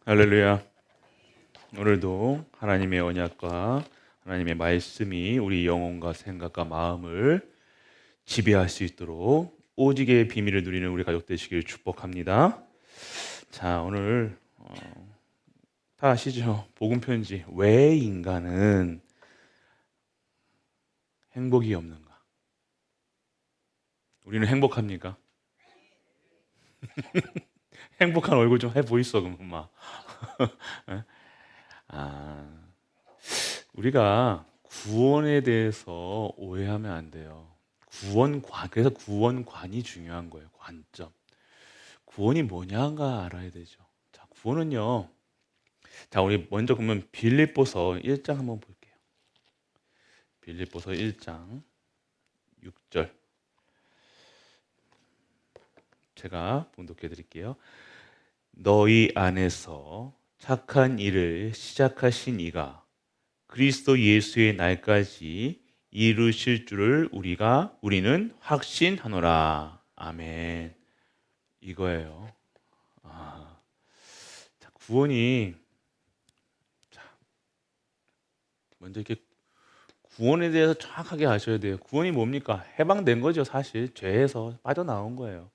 할렐루야. 오늘도 하나님의 언약과 하나님의 말씀이 우리 영혼과 생각과 마음을 지배할 수 있도록 오직의 비밀을 누리는 우리 가족 되시길 축복합니다. 자, 오늘 다 아시죠? 복음 편지. 왜 인간은 행복이 없는가? 우리는 행복합니까? 행복한 얼굴 좀 해 보이소, 그럼 막. 아, 우리가 구원에 대해서 오해하면 안 돼요. 그래서 구원관이 중요한 거예요. 관점. 구원이 뭐냐가 알아야 되죠. 자, 구원은요. 자, 우리 먼저 그러면 빌립보서 1장 한번 볼게요. 빌립보서 1장 6절. 제가 봉독해 드릴게요. 너희 안에서 착한 일을 시작하신 이가 그리스도 예수의 날까지 이루실 줄을 우리는 확신하노라. 아멘. 이거예요. 자, 구원이 먼저 이렇게 구원에 대해서 정확하게 아셔야 돼요. 구원이 뭡니까? 해방된 거죠, 사실. 죄에서 빠져나온 거예요.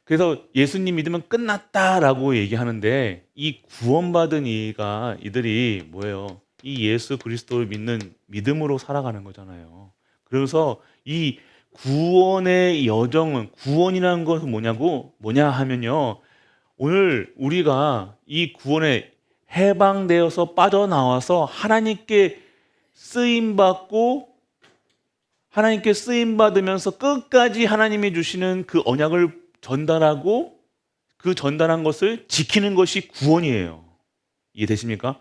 그래서 예수님 믿으면 끝났다라고 얘기하는데 이 구원받은 이들이 뭐예요? 이 예수 그리스도를 믿는 믿음으로 살아가는 거잖아요. 그래서 이 구원의 여정은 구원이라는 것은 뭐냐 하면요. 오늘 우리가 이 구원에 해방되어서 빠져나와서 하나님께 쓰임 받으면서 끝까지 하나님이 주시는 그 언약을 전달하고 그 전달한 것을 지키는 것이 구원이에요. 이해되십니까?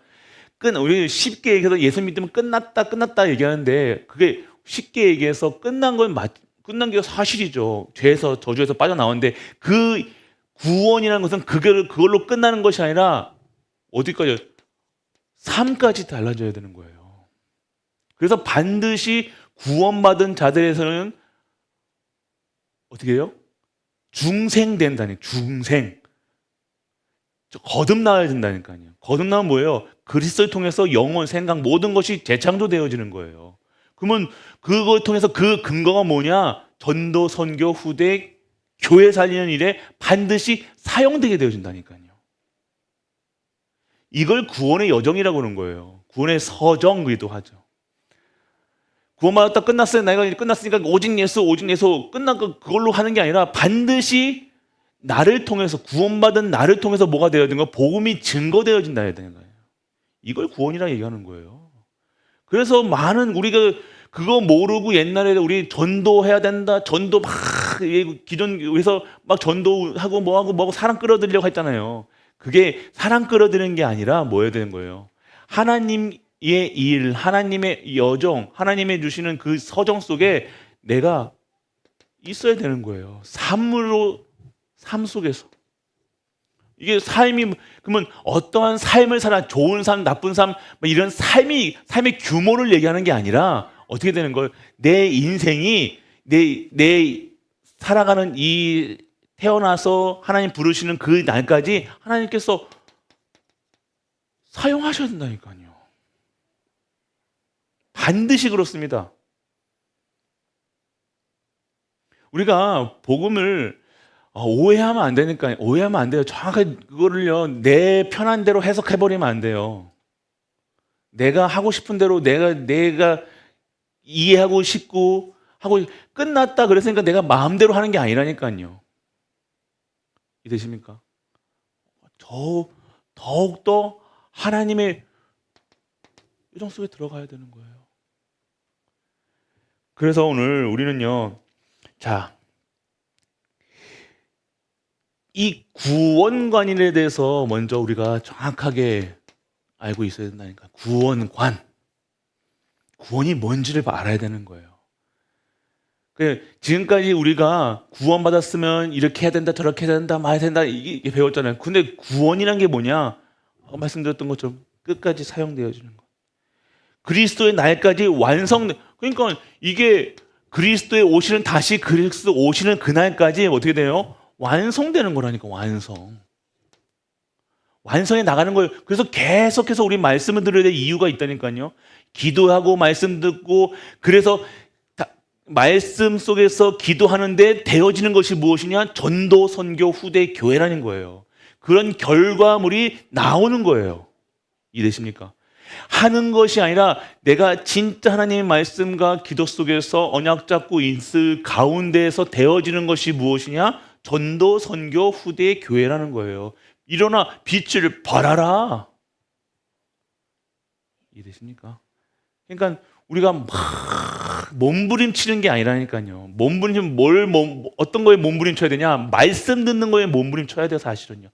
우리 쉽게 얘기해서 예수 믿으면 끝났다 얘기하는데 그게 쉽게 얘기해서 끝난 게 사실이죠. 죄에서 저주에서 빠져나오는데 그 구원이라는 것은 그걸로 끝나는 것이 아니라 어디까지 삶까지 달라져야 되는 거예요. 그래서 반드시 구원받은 자들에서는 어떻게 해요? 중생된다니, 중생. 거듭나야 된다니까요. 거듭나면 뭐예요? 그리스도를 통해서 영혼, 생각, 모든 것이 재창조되어지는 거예요. 그러면 그걸 통해서 그 근거가 뭐냐? 전도, 선교, 후대, 교회 살리는 일에 반드시 사용되게 되어진다니까요. 이걸 구원의 여정이라고 하는 거예요. 구원의 서정이기도 하죠. 구원받았다 끝났어요. 내가 끝났으니까 오직 예수 그걸로 하는 게 아니라 반드시 나를 통해서 구원받은 나를 통해서 뭐가 되어야 되는 거예요? 복음이 증거되어진다 해야 되는 거예요. 이걸 구원이라 얘기하는 거예요. 그래서 많은 우리가 그거 모르고 옛날에 우리 전도해야 된다. 전도 막 기존에서 막 전도하고 뭐하고 사람 끌어들이려고 했잖아요. 그게 사람 끌어들이는 게 아니라 뭐여야 되는 거예요? 하나님의 일, 하나님의 여정, 하나님의 주시는 그 서정 속에 내가 있어야 되는 거예요. 삶 속에서. 이게 그러면 어떠한 삶을 좋은 삶, 나쁜 삶, 이런 삶의 규모를 얘기하는 게 아니라 어떻게 되는 거예요? 내 인생이, 내 살아가는 태어나서 하나님 부르시는 그 날까지 하나님께서 사용하셔야 된다니까요. 반드시 그렇습니다. 우리가 복음을 오해하면 안 되니까요. 오해하면 안 돼요. 정확하게 그거를요, 내 편한 대로 해석해버리면 안 돼요. 내가 하고 싶은 대로 내가 이해하고 싶고 하고 끝났다 그랬으니까 내가 마음대로 하는 게 아니라니까요. 이해되십니까? 더욱더 하나님의 요정 속에 들어가야 되는 거예요. 그래서 오늘 우리는요, 자, 이 구원관인에 대해서 먼저 우리가 정확하게 알고 있어야 된다니까. 구원이 뭔지를 알아야 되는 거예요. 지금까지 우리가 구원받았으면 이렇게 해야 된다, 저렇게 해야 된다, 말해야 된다, 이게 배웠잖아요. 근데 구원이란 게 뭐냐? 말씀드렸던 것처럼 끝까지 사용되어지는 거. 그리스도의 날까지 그러니까 이게 그리스도 오시는 그날까지 어떻게 돼요? 완성되는 거라니까, 완성. 완성해 나가는 거예요. 그래서 계속해서 우리 말씀을 들어야 될 이유가 있다니까요. 기도하고 말씀 듣고 그래서 말씀 속에서 기도하는데 되어지는 것이 무엇이냐? 전도, 선교, 후대, 교회라는 거예요. 그런 결과물이 나오는 거예요. 이해되십니까? 하는 것이 아니라 내가 진짜 하나님의 말씀과 기도 속에서 언약 잡고 있을 가운데에서 되어지는 것이 무엇이냐? 전도, 선교, 후대, 교회라는 거예요. 일어나 빛을 발하라. 이해되십니까? 그러니까 우리가 막 몸부림치는 게 아니라니까요. 어떤 거에 몸부림쳐야 되냐? 말씀 듣는 거에 몸부림쳐야 돼요, 사실은요.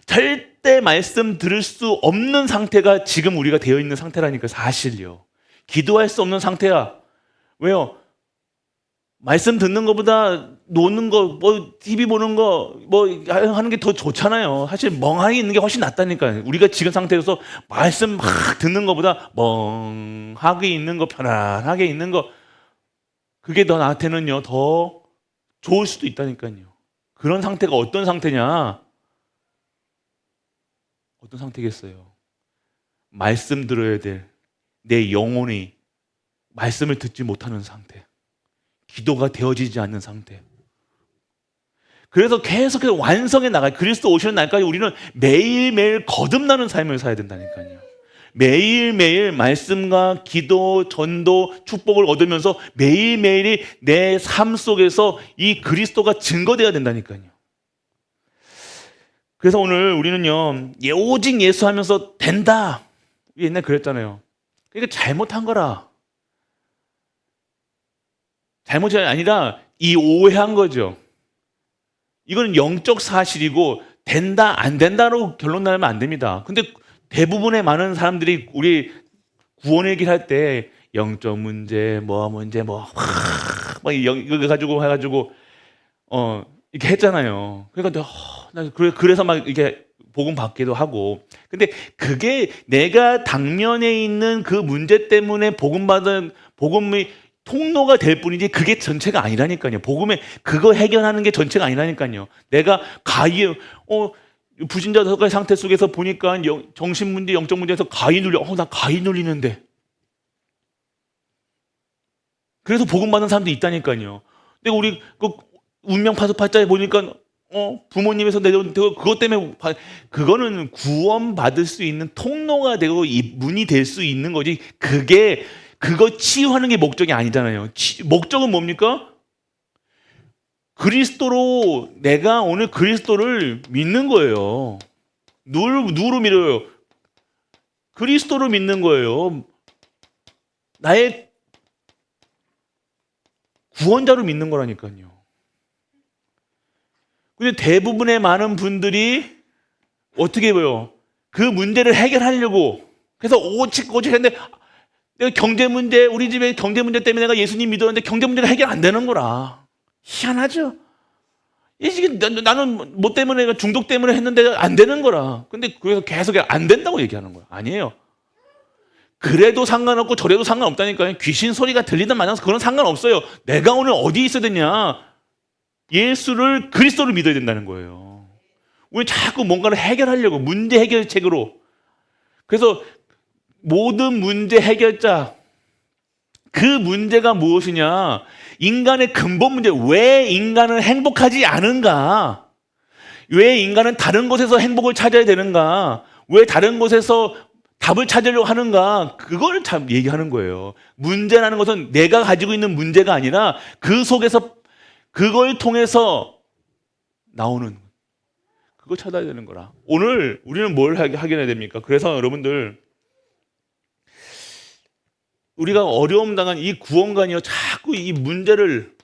절대 말씀 들을 수 없는 상태가 지금 우리가 되어 있는 상태라니까 사실요. 기도할 수 없는 상태야. 왜요? 말씀 듣는 것보다 노는 거, TV 보는 거, 하는 게 더 좋잖아요. 사실 멍하니 있는 게 훨씬 낫다니까요. 우리가 지금 상태에서 말씀 막 듣는 것보다 멍하게 있는 거, 편안하게 있는 거, 그게 더 나한테는요, 더 좋을 수도 있다니까요. 그런 상태가 어떤 상태냐? 어떤 상태겠어요? 말씀 들어야 될 내 영혼이 말씀을 듣지 못하는 상태. 기도가 되어지지 않는 상태. 그래서 계속해서 완성해 나가요. 그리스도 오시는 날까지 우리는 매일매일 거듭나는 삶을 살아야 된다니까요. 매일매일 말씀과 기도, 전도, 축복을 얻으면서 매일매일이 내 삶 속에서 이 그리스도가 증거되어야 된다니까요. 그래서 오늘 우리는요, 오직 예수 하면서 된다. 옛날에 그랬잖아요. 그러니까 잘못한 거라. 잘못이 아니라 이 오해한 거죠. 이건 영적 사실이고 된다 안 된다로 결론 내면 안 됩니다. 근데 대부분의 많은 사람들이 우리 구원 얘기를 할 때 영적 문제, 이거 가지고 해가지고 이렇게 했잖아요. 그러니까 그래서 막 이렇게 복음 받기도 하고. 근데 그게 내가 당면에 있는 그 문제 때문에 복음이 통로가 될 뿐이지 그게 전체가 아니라니까요. 복음에 그거 해결하는 게 전체가 아니라니까요. 내가 부신자 상태 속에서 보니까 정신 문제, 영적 문제에서 가위 눌려. 나 가위 눌리는데. 그래서 복음 받는 사람도 있다니까요. 근데 우리 그 운명 파수팔자에 보니까 부모님에서 내려온 그것 때문에 그거는 구원 받을 수 있는 통로가 되고 문이 될 수 있는 거지. 그거 치유하는 게 목적이 아니잖아요. 목적은 뭡니까? 그리스도로 내가 오늘 그리스도를 믿는 거예요. 누구로 믿어요? 그리스도로 믿는 거예요. 나의 구원자로 믿는 거라니까요. 근데 대부분의 많은 분들이 어떻게 해요? 그 문제를 해결하려고 그래서 오직 했는데 내가 경제 문제, 우리 집에 경제 문제 때문에 내가 예수님 믿었는데 경제 문제가 해결 안 되는 거라. 희한하죠? 나는 뭐 때문에, 중독 때문에 했는데 안 되는 거라. 근데 그래서 계속 안 된다고 얘기하는 거야. 아니에요. 그래도 상관없고 저래도 상관없다니까요. 귀신 소리가 들리든 마냥 그런 상관없어요. 내가 오늘 어디 있어야 되냐? 그리스도를 믿어야 된다는 거예요. 우리 자꾸 뭔가를 해결하려고, 문제 해결책으로. 그래서 모든 문제 해결자, 그 문제가 무엇이냐? 인간의 근본 문제, 왜 인간은 행복하지 않은가? 왜 인간은 다른 곳에서 행복을 찾아야 되는가? 왜 다른 곳에서 답을 찾으려고 하는가? 그걸 참 얘기하는 거예요. 문제라는 것은 내가 가지고 있는 문제가 아니라 그 속에서 그걸 통해서 나오는, 그걸 찾아야 되는 거라. 오늘 우리는 뭘 확인해야 됩니까? 그래서 여러분들, 우리가 어려움 당한 이 구원관이요, 자꾸 이 문제를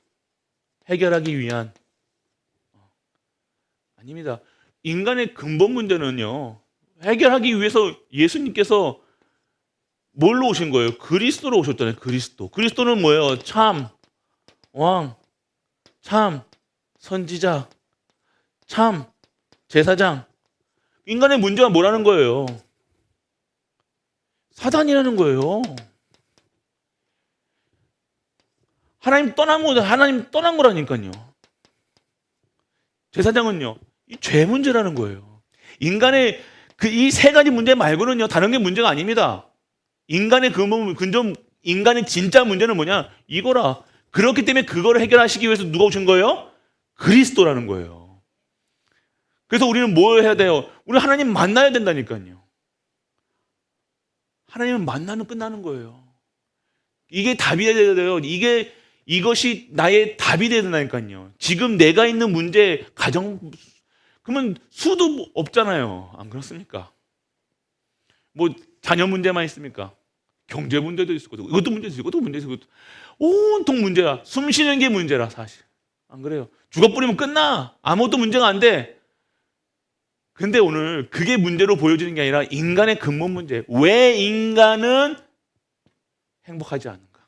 해결하기 위한, 아닙니다. 인간의 근본 문제는요, 해결하기 위해서 예수님께서 뭘로 오신 거예요? 그리스도로 오셨잖아요. 그리스도는 뭐예요? 참 왕, 참 선지자, 참 제사장. 인간의 문제가 뭐라는 거예요? 사단이라는 거예요. 하나님 떠난 거라니까요. 제사장은요, 이 죄 문제라는 거예요. 인간의 이 세 가지 문제 말고는요, 다른 게 문제가 아닙니다. 인간의 근본, 인간의 진짜 문제는 뭐냐? 이거라. 그렇기 때문에 그거를 해결하시기 위해서 누가 오신 거예요? 그리스도라는 거예요. 그래서 우리는 뭘 해야 돼요? 우리 하나님 만나야 된다니까요. 하나님을 만나면 끝나는 거예요. 이게 답이 돼야 돼요. 이것이 나의 답이 돼야 된다니까요. 지금 내가 있는 문제, 그러면 수도 없잖아요. 안 그렇습니까? 뭐 자녀 문제만 있습니까? 경제 문제도 있고, 이것도 문제도 있고, 이것도 문제도 있고, 온통 문제야. 숨 쉬는 게 문제라, 사실. 안 그래요? 죽어버리면 끝나. 아무것도 문제가 안 돼. 근데 오늘 그게 문제로 보여지는 게 아니라 인간의 근본 문제. 왜 인간은 행복하지 않은가?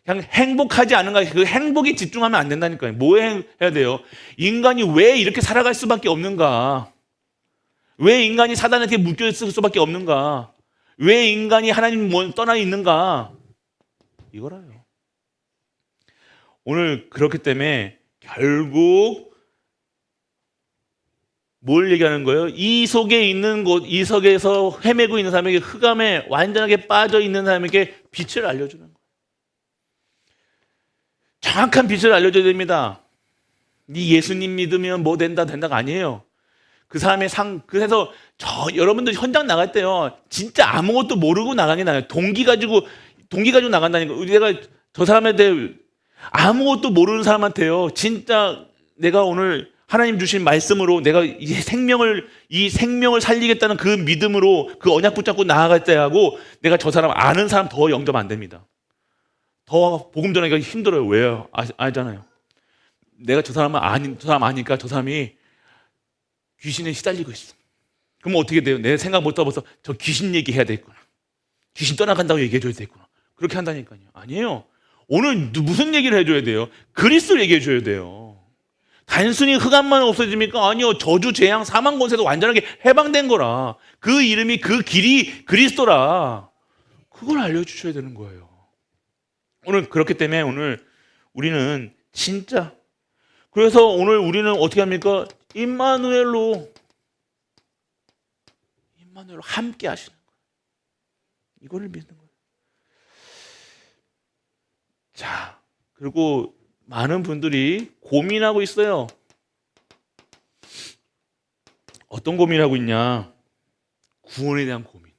그냥 행복하지 않은가? 그 행복에 집중하면 안 된다니까요. 뭐 해야 돼요? 인간이 왜 이렇게 살아갈 수밖에 없는가? 왜 인간이 사단에게 묶여 있을 수밖에 없는가? 왜 인간이 하나님 떠나 있는가? 이거라요. 오늘 그렇기 때문에 결국 뭘 얘기하는 거예요? 이 속에 있는 곳, 이 속에서 헤매고 있는 사람에게, 흑암에 완전하게 빠져 있는 사람에게 빛을 알려주는 거예요. 정확한 빛을 알려줘야 됩니다. 네 예수님 믿으면 뭐 된다가 아니에요. 그 사람의 그래서 여러분들 현장 나갈 때요, 진짜 아무것도 모르고 나가는 게 나아요. 동기 가지고 나간다니까. 내가 저 사람에 대해 아무것도 모르는 사람한테요, 진짜 내가 오늘 하나님 주신 말씀으로 내가 이 생명을 살리겠다는 그 믿음으로 그 언약 붙잡고 나아갈 때하고, 내가 저 사람 아는 사람 더 영접 안 됩니다. 더 복음 전하기가 힘들어요. 왜요? 알잖아요. 내가 저 사람 아니까 저 사람이 귀신에 시달리고 있어. 그럼 어떻게 돼요? 내 생각 못 해봐서 저 귀신 얘기해야 되겠구나. 귀신 떠나간다고 얘기해줘야 되겠구나. 그렇게 한다니까요. 아니에요. 오늘 무슨 얘기를 해줘야 돼요? 그리스도를 얘기해줘야 돼요. 단순히 흑암만 없어집니까? 아니요. 저주, 재앙, 사망 권세도 완전하게 해방된 거라. 그 이름이, 그 길이 그리스도라. 그걸 알려주셔야 되는 거예요. 오늘 그렇기 때문에 오늘 우리는 진짜, 그래서 오늘 우리는 어떻게 합니까? 임마누엘로 함께 하시는 거예요. 이거를 믿는 거예요. 자, 그리고 많은 분들이 고민하고 있어요. 어떤 고민하고 있냐? 구원에 대한 고민.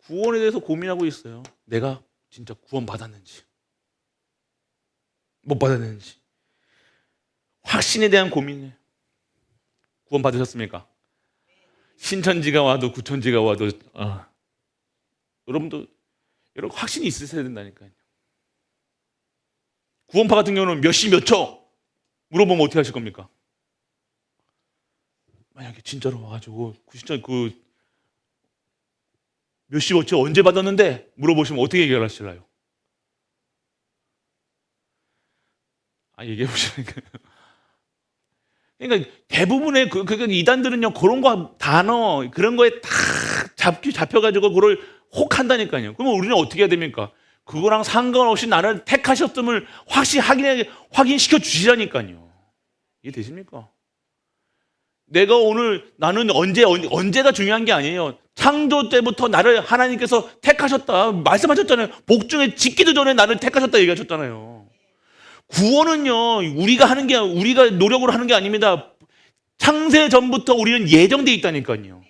구원에 대해서 고민하고 있어요. 내가 진짜 구원 받았는지, 못 받았는지. 확신에 대한 고민이에요. 구원 받으셨습니까? 신천지가 와도 구천지가 와도 여러분 확신이 있으셔야 된다니까요. 구원파 같은 경우는 몇 시 몇 초 물어보면 어떻게 하실 겁니까? 만약에 진짜로 와가지고 진짜 몇 시 몇 초 언제 받았는데 물어보시면 어떻게 얘기하실래요? 얘기해 보시니까. 그러니까 대부분의 이단들은요, 그런 거 단어 그런 거에 딱 잡혀가지고 그걸 혹한다니까요. 그러면 우리는 어떻게 해야 됩니까? 그거랑 상관없이 나를 택하셨음을 확인시켜 주시라니까요. 이해되십니까? 내가 오늘 나는 언제가 중요한 게 아니에요. 창조 때부터 나를 하나님께서 택하셨다 말씀하셨잖아요. 복중에 짓기도 전에 나를 택하셨다 얘기하셨잖아요. 구원은요, 우리가 노력으로 하는 게 아닙니다. 창세 전부터 우리는 예정돼 있다니까요.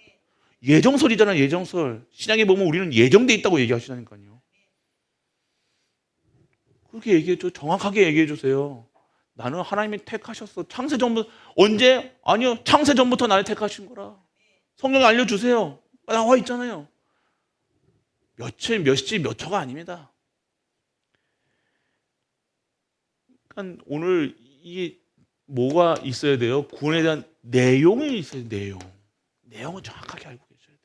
예정설이잖아요, 예정설. 신약에 보면 우리는 예정돼 있다고 얘기하시다니까요. 그렇게 얘기해줘. 정확하게 얘기해 주세요. 나는 하나님이 택하셨어. 창세 전부터. 언제? 아니요, 창세 전부터 나를 택하신 거라. 성경에 알려주세요. 나와 있잖아요. 몇 시 몇 초가 아닙니다. 그러니까 오늘 이게 뭐가 있어야 돼요? 구원에 대한 내용이 있어야 돼요. 내용을 정확하게 알고 계셔야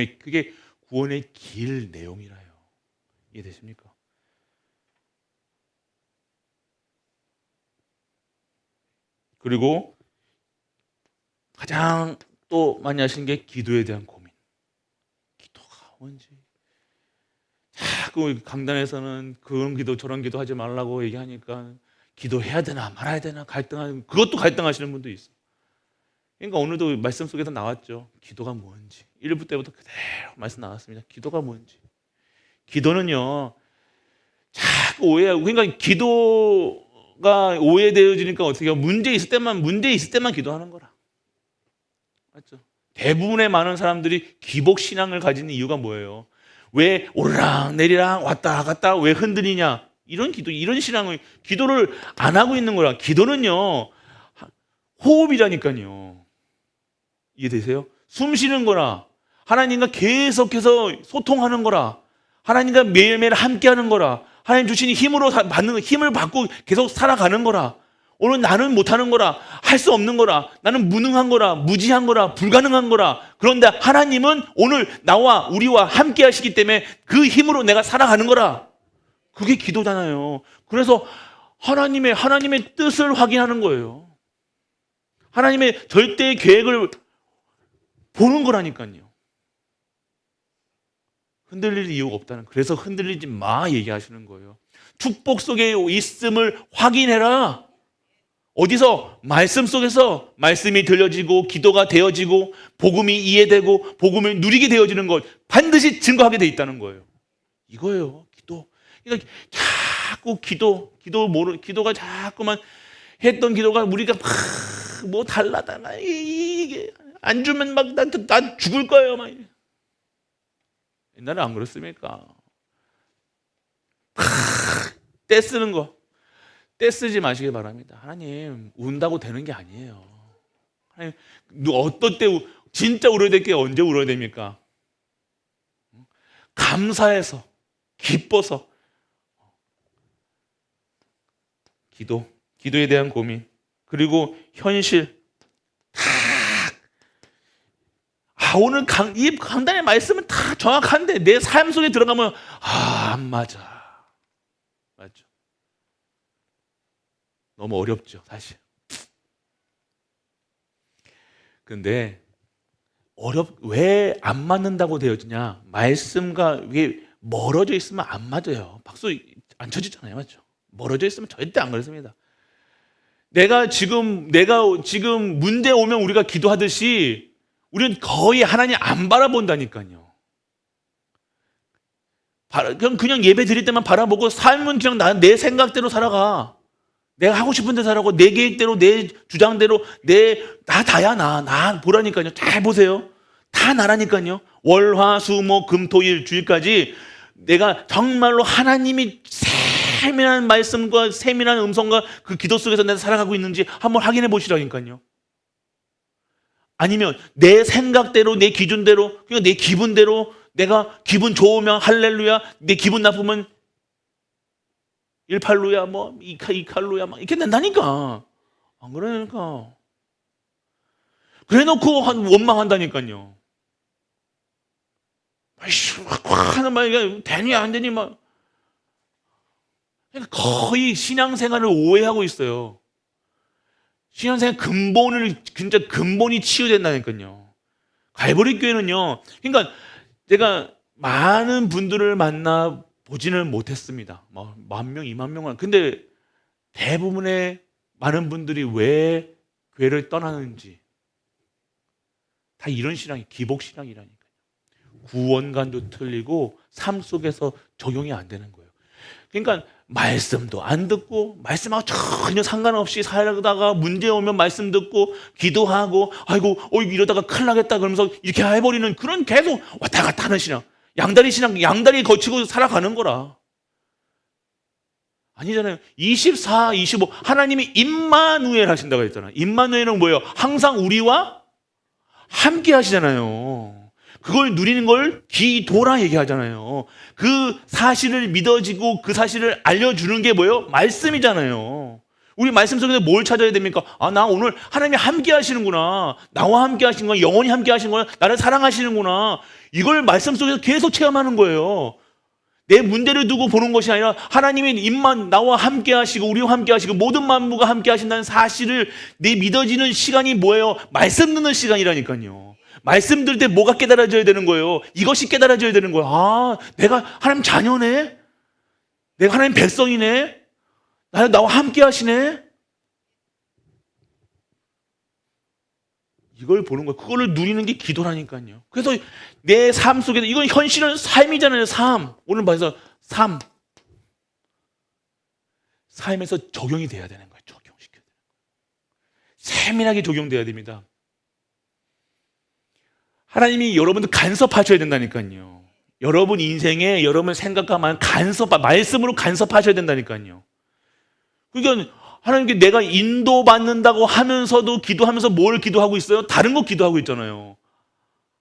돼요. 그게 구원의 길 내용이라요. 이해되십니까? 그리고 가장 또 많이 하시는 게 기도에 대한 고민. 기도가 뭔지. 자꾸 강단에서는 그런 기도 저런 기도 하지 말라고 얘기하니까 기도해야 되나 말아야 되나 그것도 갈등하시는 분도 있어요. 그러니까 오늘도 말씀 속에서 나왔죠. 기도가 뭔지. 1부 때부터 그대로 말씀 나왔습니다. 기도가 뭔지. 기도는요, 자꾸 오해하고, 그러니까 기도가 오해되어지니까 어떻게 해요? 문제 있을 때만 기도하는 거라. 맞죠? 대부분의 많은 사람들이 기복신앙을 가지는 이유가 뭐예요? 왜 오르락 내리락 왔다 갔다 왜 흔들리냐? 이런 기도를 안 하고 있는 거라. 기도는요, 호흡이라니까요. 이해되세요? 숨 쉬는 거라. 하나님과 계속해서 소통하는 거라. 하나님과 매일매일 함께하는 거라. 하나님 주신 힘을 받고 계속 살아가는 거라. 오늘 나는 못하는 거라. 할 수 없는 거라. 나는 무능한 거라. 무지한 거라. 불가능한 거라. 그런데 하나님은 오늘 나와 우리와 함께 하시기 때문에 그 힘으로 내가 살아가는 거라. 그게 기도잖아요. 그래서 하나님의 뜻을 확인하는 거예요. 하나님의 절대의 계획을 보는 거라니까요. 흔들릴 이유가 없다는, 그래서 흔들리지 마 얘기하시는 거예요. 축복 속에 있음을 확인해라. 어디서? 말씀 속에서 말씀이 들려지고 기도가 되어지고 복음이 이해되고 복음을 누리게 되어지는 것, 반드시 증거하게 돼 있다는 거예요. 이거예요, 기도. 그러니까 자꾸 기도가 자꾸만 했던 기도가 우리가 뭐 달라다가 이게 안 주면 막 나 죽을 거예요 막. 옛날에 안 그렇습니까? 떼쓰는 거, 떼쓰지 마시기 바랍니다. 하나님 운다고 되는 게 아니에요. 하나님 어떨 때 진짜 울어야 될 게 언제 울어야 됩니까? 감사해서, 기뻐서. 기도에 대한 고민, 그리고 현실. 오늘 이 강단의 말씀은 다 정확한데 내 삶 속에 들어가면 안 맞아. 맞죠? 너무 어렵죠, 사실. 근데 왜 안 맞는다고 되어지냐? 말씀과 이게 멀어져 있으면 안 맞아요. 박수 안 쳐지잖아요, 맞죠? 멀어져 있으면 절대 안 그렇습니다. 내가 지금 문제 오면 우리가 기도하듯이 우리는 거의 하나님 안 바라본다니까요. 그냥 예배 드릴 때만 바라보고 삶은 그냥 내 생각대로 살아가. 내가 하고 싶은 데 살아가고 내 계획대로, 내 주장대로, 다야. 나 보라니까요. 잘 보세요. 다 나라니까요. 월, 화, 수, 목, 금, 토, 일, 주일까지 내가 정말로 하나님이 세밀한 말씀과 세밀한 음성과 그 기도 속에서 내가 살아가고 있는지 한번 확인해 보시라니까요. 아니면 내 생각대로, 내 기준대로, 그냥 내 기분대로, 내가 기분 좋으면 할렐루야, 내 기분 나쁘면 1팔루야, 뭐 2칼루야, 막 이렇게 된다니까. 안 그러니까. 그래 놓고 원망한다니까요. 하는 말이 되니 안 되니 막. 거의 신앙생활을 오해하고 있어요. 신앙생활 진짜 근본이 치유된다니까요. 갈보리 교회는요. 그러니까 제가 많은 분들을 만나 보지는 못했습니다. 10,000명, 20,000명은. 근데 대부분의 많은 분들이 왜 교회를 떠나는지 다 이런 신앙이 기복신앙이라니까요. 구원관도 틀리고 삶 속에서 적용이 안 되는 거예요. 그러니까 말씀도 안 듣고 말씀하고 전혀 상관없이 살다가 문제 오면 말씀 듣고 기도하고 아이고 이러다가 큰일 나겠다 그러면서 이렇게 해버리는 그런 계속 왔다 갔다 하는 신앙. 양다리 거치고 살아가는 거라. 아니잖아요. 24, 25 하나님이 임마누엘 하신다고 했잖아요. 임마누엘은 뭐예요? 항상 우리와 함께 하시잖아요. 그걸 누리는 걸 기도라 얘기하잖아요. 그 사실을 믿어지고 그 사실을 알려주는 게 뭐예요? 말씀이잖아요. 우리 말씀 속에서 뭘 찾아야 됩니까? 나 오늘 하나님이 함께 하시는구나. 나와 함께 하시는 거야. 영원히 함께 하시는 거야. 나를 사랑하시는구나. 이걸 말씀 속에서 계속 체험하는 거예요. 내 문제를 두고 보는 것이 아니라 하나님이 나와 함께 하시고 우리와 함께 하시고 모든 만무가 함께 하신다는 사실을 내 믿어지는 시간이 뭐예요? 말씀 듣는 시간이라니까요. 말씀 들을 때 뭐가 깨달아져야 되는 거예요? 이것이 깨달아져야 되는 거예요. 내가 하나님 자녀네? 내가 하나님 백성이네? 나와 함께 하시네? 이걸 보는 거예요. 그거를 누리는 게 기도라니까요. 그래서 내 삶 속에서 이건 현실은 삶이잖아요. 삶. 오늘 봐서 삶. 삶에서 적용이 돼야 되는 거예요. 적용시켜야 돼요. 세밀하게 적용돼야 됩니다. 하나님이 여러분들 간섭하셔야 된다니까요. 여러분 인생에 여러분 생각과 말씀으로 간섭하셔야 된다니까요. 그러니까 하나님께 내가 인도받는다고 하면서도 기도하면서 뭘 기도하고 있어요? 다른 거 기도하고 있잖아요.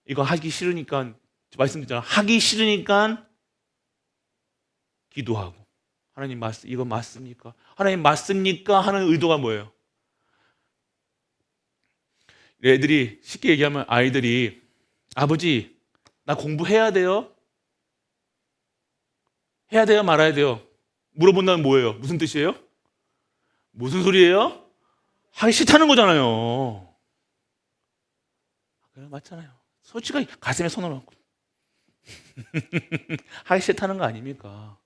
이거 하기 싫으니까, 말씀드렸잖아요. 하기 싫으니까 기도하고. 하나님 이거 맞습니까? 하나님 맞습니까? 하는 의도가 뭐예요? 애들이, 쉽게 얘기하면 아이들이, 아버지, 나 공부해야 돼요? 해야 돼요? 말아야 돼요? 물어본다면 뭐예요? 무슨 뜻이에요? 무슨 소리예요? 하기 싫다는 거잖아요. 그래, 맞잖아요. 솔직하게 가슴에 손을 얹고 하기 싫다는 거 아닙니까?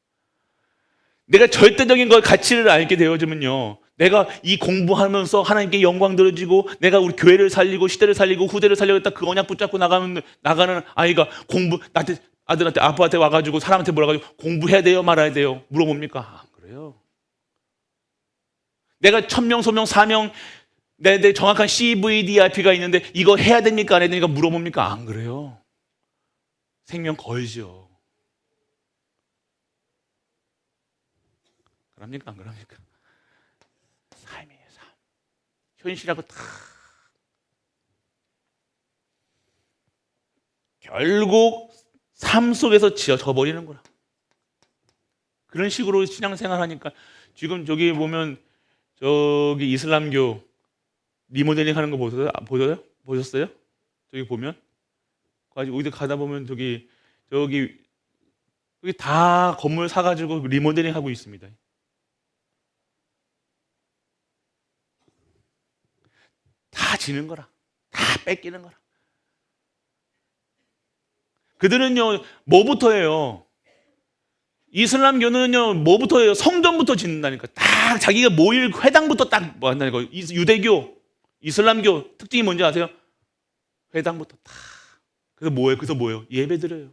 내가 절대적인 걸 가치를 알게 되어지면요, 내가 이 공부하면서 하나님께 영광 들어지고 내가 우리 교회를 살리고 시대를 살리고 후대를 살리겠다 그 언약 붙잡고 나가는 아이가 나한테, 아들한테, 아빠한테 와가지고 사람한테 물어가지고 공부해야 돼요? 말아야 돼요? 물어봅니까? 안 그래요. 내가 천명, 소명, 사명, 내 정확한 CVDIP가 있는데 이거 해야 됩니까? 안 해야 됩니까? 물어봅니까? 안 그래요. 생명 걸죠. 그럽니까? 안 그럽니까? 삶이에요, 삶. 현실하고 다 결국 삶 속에서 지어져 버리는구나. 그런 식으로 신앙생활 하니까 지금 저기 보면 저기 이슬람교 리모델링 하는 거 보셨어요? 저기 보면 어디 가다 보면 저기 다 건물 사가지고 리모델링 하고 있습니다. 다 지는 거라, 다 뺏기는 거라. 그들은요 뭐부터 해요? 이슬람교는요 뭐부터 해요? 성전부터 짓는다니까. 딱 자기가 모일 회당부터 딱 뭐 한다니까. 유대교, 이슬람교 특징이 뭔지 아세요? 회당부터 다. 그래서 뭐예요? 예배 드려요.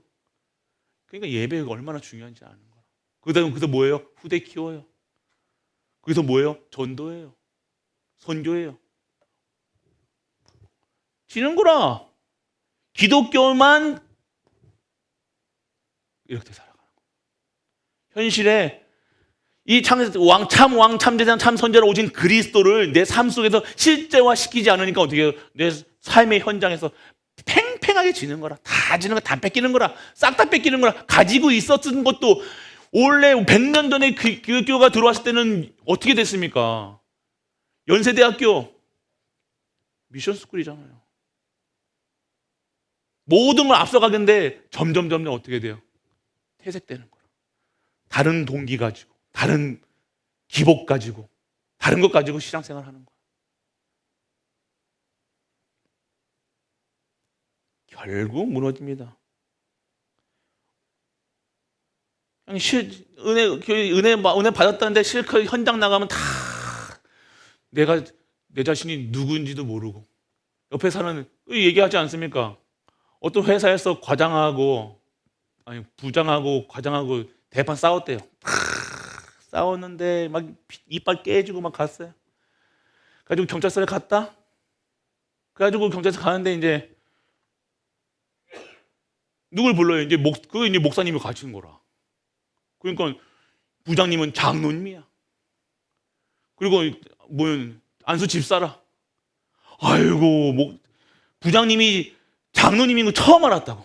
그러니까 예배가 얼마나 중요한지 아는 거야. 그래서 뭐예요? 후대 키워요. 그래서 뭐예요? 전도예요. 선교예요. 지는 거라. 기독교만 이렇게 살아가는 거예요. 현실에 이 참 제장, 참 선지자로 오신 그리스도를 내 삶 속에서 실제화시키지 않으니까 어떻게 해요? 내 삶의 현장에서 팽팽하게 지는 거라. 다 지는 거라. 다 뺏기는 거라. 싹 다 뺏기는 거라. 가지고 있었던 것도 원래 100년 전에 기독교가 들어왔을 때는 어떻게 됐습니까? 연세대학교 미션스쿨이잖아요. 모든 걸 앞서가는데 점점 어떻게 돼요? 퇴색되는 거라. 다른 동기 가지고, 다른 기복 가지고, 다른 것 가지고 신앙생활 하는 거야. 결국 무너집니다. 은혜 받았다는데 실컷 현장 나가면 다 내가 내 자신이 누구인지도 모르고, 옆에 사는 얘기하지 않습니까? 어떤 회사에서 부장하고 과장하고 대판 싸웠대요. 싸웠는데 막 이빨 깨지고 막 갔어요. 그래가지고 경찰서에 갔다. 그래가지고 경찰서 가는데 이제 누굴 불러요? 이제 목사님이 가시는 거라. 그러니까 부장님은 장로님이야. 그리고 안수 집사라. 아이고, 부장님이 장로님인 거 처음 알았다고.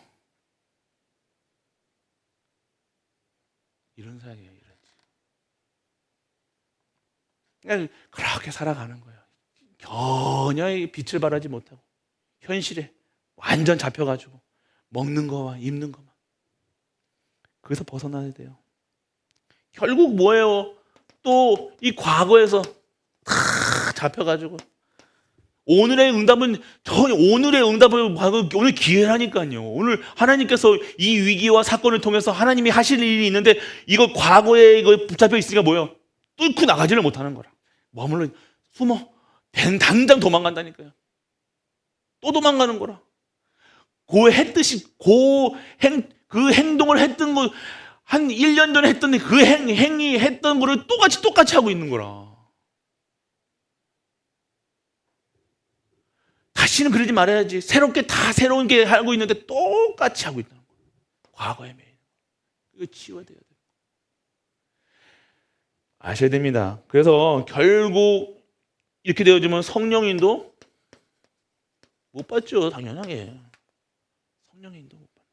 이런 사이예요. 그냥 그렇게 살아가는 거예요. 전혀 빛을 발하지 못하고 현실에 완전 잡혀가지고 먹는 거와 입는 것만. 거기서 벗어나야 돼요. 결국 뭐예요? 또 이 과거에서 다 잡혀가지고 오늘의 응답을 오늘 기회라니까요. 오늘 하나님께서 이 위기와 사건을 통해서 하나님이 하실 일이 있는데 이거 과거에 이거 붙잡혀 있으니까 뭐예요? 뚫고 나가지를 못하는 거라. 머물러 숨어 당장 도망간다니까요. 또 도망가는 거라. 그 행동을 했던 거, 한 1년 전에 했던 그 행위 했던 거를 똑같이 하고 있는 거라. 다시는 그러지 말아야지. 새로운 게 하고 있는데 똑같이 하고 있다는 거야. 과거의 매일. 이거 치워야 돼요. 아셔야 됩니다. 그래서 결국 이렇게 되어지면 성령인도 못 받죠. 당연하게. 성령인도 못 받는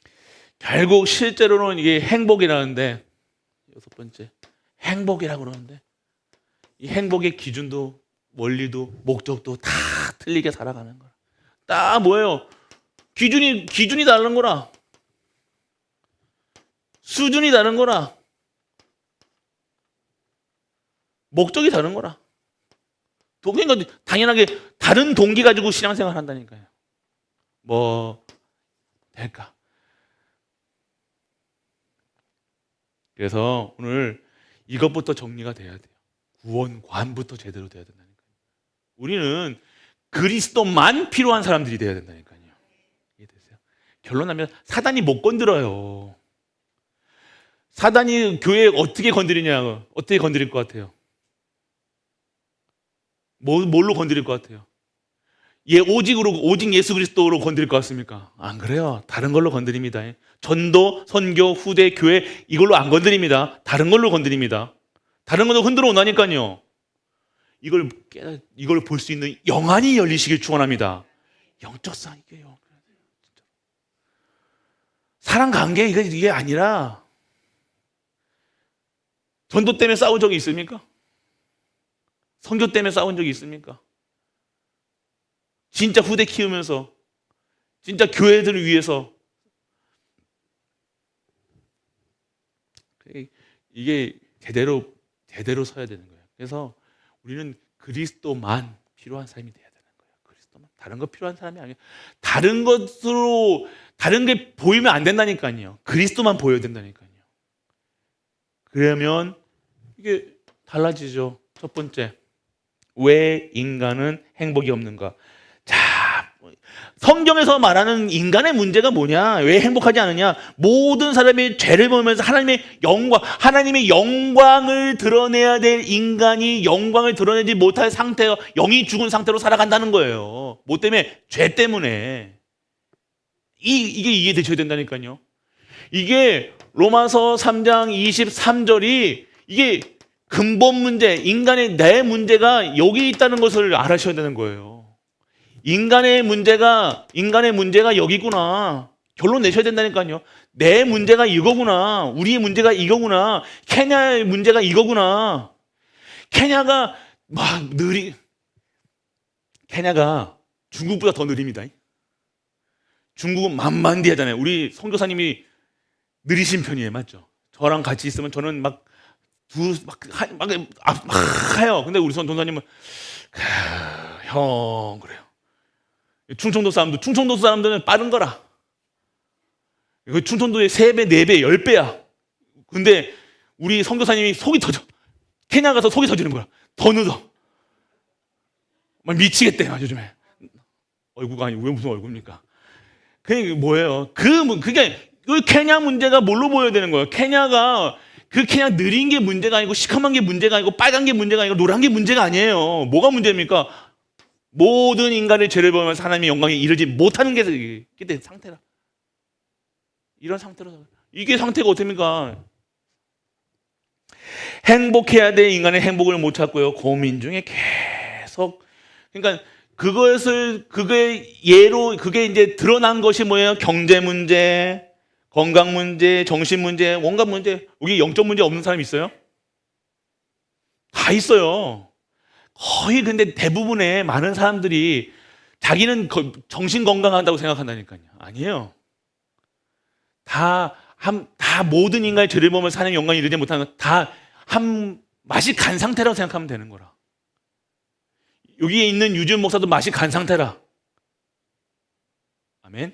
거예요. 결국 실제로는 이게 행복이라는데, 6번째, 행복이라고 그러는데, 이 행복의 기준도 원리도 목적도 다 틀리게 살아가는 거야. 딱 뭐예요? 기준이 다른 거라. 수준이 다른 거라. 목적이 다른 거라. 그러니까 당연하게 다른 동기 가지고 신앙생활 한다니까요. 뭐 될까? 그래서 오늘 이것부터 정리가 돼야 돼요. 구원관부터 제대로 돼야 된다니까요. 우리는 그리스도만 필요한 사람들이 돼야 된다니까요. 이해되세요? 결론하면 사단이 못 건드려요. 사단이 교회 어떻게 건드리냐? 어떻게 건드릴 것 같아요? 뭘로 건드릴 것 같아요? 오직 예수 그리스도로 건드릴 것 같습니까? 안 그래요. 다른 걸로 건드립니다. 전도, 선교, 후대, 교회 이걸로 안 건드립니다. 다른 걸로 건드립니다. 다른 걸로 흔들어 온다니까요. 이걸 볼 수 있는 영안이 열리시길 축원합니다. 영적 싸움이에요. 사랑 관계 이게 아니라 전도 때문에 싸운 적이 있습니까? 선교 때문에 싸운 적이 있습니까? 진짜 후대 키우면서 진짜 교회들을 위해서 이게 제대로 서야 되는 거예요. 그래서 우리는 그리스도만 필요한 사람이 돼야 되는 거예요. 그리스도만. 다른 거 필요한 사람이 아니에요. 다른 게 보이면 안 된다니까요. 그리스도만 보여야 된다니까요. 그러면 이게 달라지죠. 첫 번째, 왜 인간은 행복이 없는가? 자, 성경에서 말하는 인간의 문제가 뭐냐? 왜 행복하지 않느냐? 모든 사람이 죄를 보면서 하나님의 영광을 드러내야 될 인간이 영광을 드러내지 못할 상태가 영이 죽은 상태로 살아간다는 거예요. 뭐 때문에? 죄 때문에. 이게 이해되셔야 된다니까요. 이게 로마서 3장 23절이 이게 근본 문제, 인간의 내 문제가 여기 있다는 것을 알아셔야 되는 거예요. 인간의 문제가 여기구나. 결론 내셔야 된다니까요. 내 문제가 이거구나. 우리의 문제가 이거구나. 케냐의 문제가 이거구나. 케냐가 케냐가 중국보다 더 느립니다. 중국은 만만디 하잖아요. 우리 선교사님이 느리신 편이에요. 맞죠? 저랑 같이 있으면 저는 막 해요. 근데 우리 선교사님은 형 그래요. 충청도 사람들은 빠른 거라. 이거 충청도의 3배, 4배, 10배야. 근데 우리 선교사님이 속이 터져. 케냐 가서 속이 터지는 거야. 더 늦어. 막 미치겠대 요즘에. 얼굴가 아니고 왜 무슨 얼굴입니까? 그게 뭐예요? 그게 그 케냐 문제가 뭘로 보여야 되는 거예요? 케냐가 느린 게 문제가 아니고 시커먼 게 문제가 아니고 빨간 게 문제가 아니고 노란 게 문제가 아니에요. 뭐가 문제입니까? 모든 인간의 죄를 보면서 하나님의 영광에 이르지 못하는 게 상태라. 이런 상태로 이게 상태가 어떻습니까? 행복해야 될 인간의 행복을 못 찾고요. 고민 중에 계속 그러니까 그게 이제 드러난 것이 뭐예요? 경제 문제, 건강 문제, 정신 문제, 온갖 문제. 여기 영적 문제 없는 사람 있어요? 다 있어요. 거의 근데 대부분의 많은 사람들이 자기는 정신 건강한다고 생각한다니까요. 아니에요. 다 모든 인간의 죄를 보면서 하나님의 영광이 이르지 못하는 건 다 맛이 간 상태라고 생각하면 되는 거라. 여기에 있는 유지훈 목사도 맛이 간 상태라. 아멘.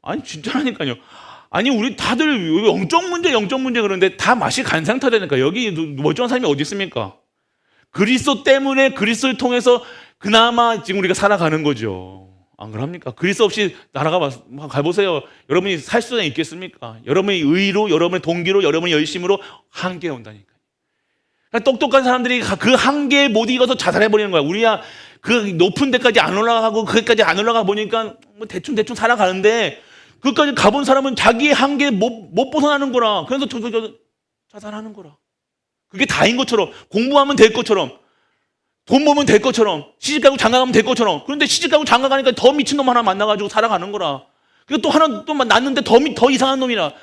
아니 진짜라니까요. 아니 우리 다들 영적 문제 그러는데 다 맛이 간 상태라니까. 여기 멀쩡한 사람이 어디 있습니까? 그리스도 때문에 그리스도를 통해서 그나마 지금 우리가 살아가는 거죠. 안 그럽니까? 그리스도 없이 나라가 가보세요. 여러분이 살 수는 있겠습니까? 여러분의 의로, 여러분의 동기로, 여러분의 열심으로 한계에 온다니까요. 그러니까 똑똑한 사람들이 그 한계에 못 이겨서 자살해버리는 거야. 우리야 그 높은 데까지 안 올라가고 그게까지 안 올라가 보니까 뭐 대충 살아가는데, 그까지 가본 사람은 자기의 한계에 못 벗어나는 거라. 그래서 저 자살하는 거라. 그게 다인 것처럼, 공부하면 될 것처럼, 돈 모으면 될 것처럼, 시집가고 장가가면 될 것처럼. 그런데 시집가고 장가가니까 더 미친놈 하나 만나가지고 살아가는 거라. 그리고 또 하나 또 낳는데 더 이상한 놈이라.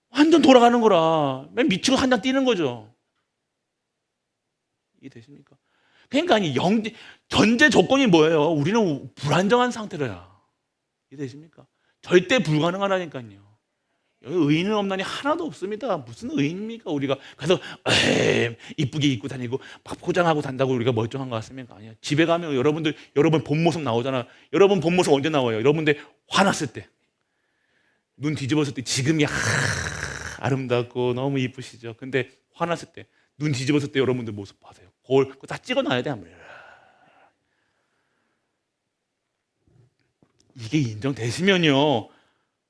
완전 돌아가는 거라. 맨 미치고 한장 뛰는 거죠. 이해되십니까? 그러니까 전제 조건이 뭐예요? 우리는 불안정한 상태로야. 이해되십니까? 절대 불가능하다니까요. 여기 의인은 없나니 하나도 없습니다. 무슨 의인입니까? 우리가 그래서 이쁘게 입고 다니고 막 포장하고 단다고 우리가 멀쩡한 것 같습니까? 아니야. 집에 가면 여러분 본 모습 나오잖아. 여러분 본 모습 언제 나와요? 여러분들 화났을 때, 눈 뒤집었을 때 지금이 아름답고 너무 이쁘시죠. 근데 화났을 때, 눈 뒤집었을 때 여러분들 모습 봐세요. 거울 그거 다 찍어놔야 돼. 아무래도 이게 인정되시면요,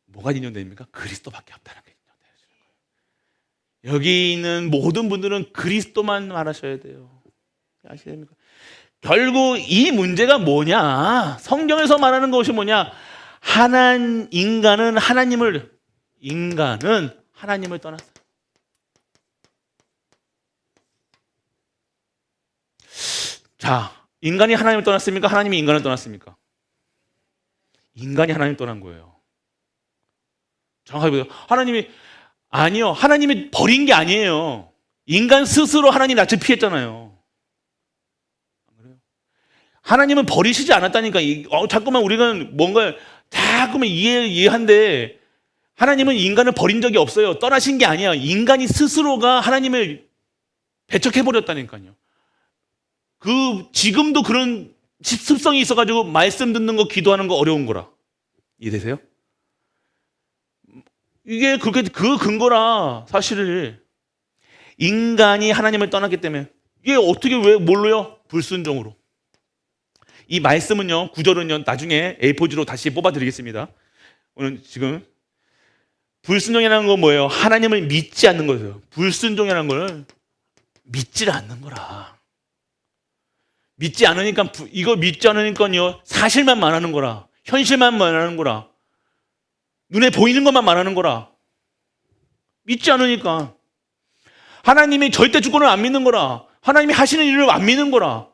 뭐가 인정됩니까? 그리스도밖에 없다는 게 인정되시는 거예요. 여기 있는 모든 분들은 그리스도만 말하셔야 돼요. 아시겠습니까? 결국 이 문제가 뭐냐? 성경에서 말하는 것이 뭐냐? 인간은 하나님을 떠났어요. 자, 인간이 하나님을 떠났습니까? 하나님이 인간을 떠났습니까? 인간이 하나님을 떠난 거예요. 정확하게 보세요. 하나님이 버린 게 아니에요. 인간 스스로 하나님 낯을 피했잖아요. 하나님은 버리시지 않았다니까. 자꾸만 우리가 뭔가 자꾸만 이해한데, 하나님은 인간을 버린 적이 없어요. 떠나신 게 아니야. 인간이 스스로가 하나님을 배척해버렸다니까요. 지금도 그런 습성이 있어가지고 말씀 듣는 거, 기도하는 거 어려운 거라. 이해되세요? 이게 그 근거라. 사실을 인간이 하나님을 떠났기 때문에. 이게 어떻게, 뭘로요? 불순종으로. 이 말씀은요, 구절은요, 나중에 A4지로 다시 뽑아드리겠습니다. 오늘 지금 불순종이라는 건 뭐예요? 하나님을 믿지 않는 거예요. 불순종이라는 걸 믿지를 않는 거라. 이거 믿지 않으니까요, 사실만 말하는 거라. 현실만 말하는 거라. 눈에 보이는 것만 말하는 거라. 믿지 않으니까. 하나님이 절대 주권을 안 믿는 거라. 하나님이 하시는 일을 안 믿는 거라.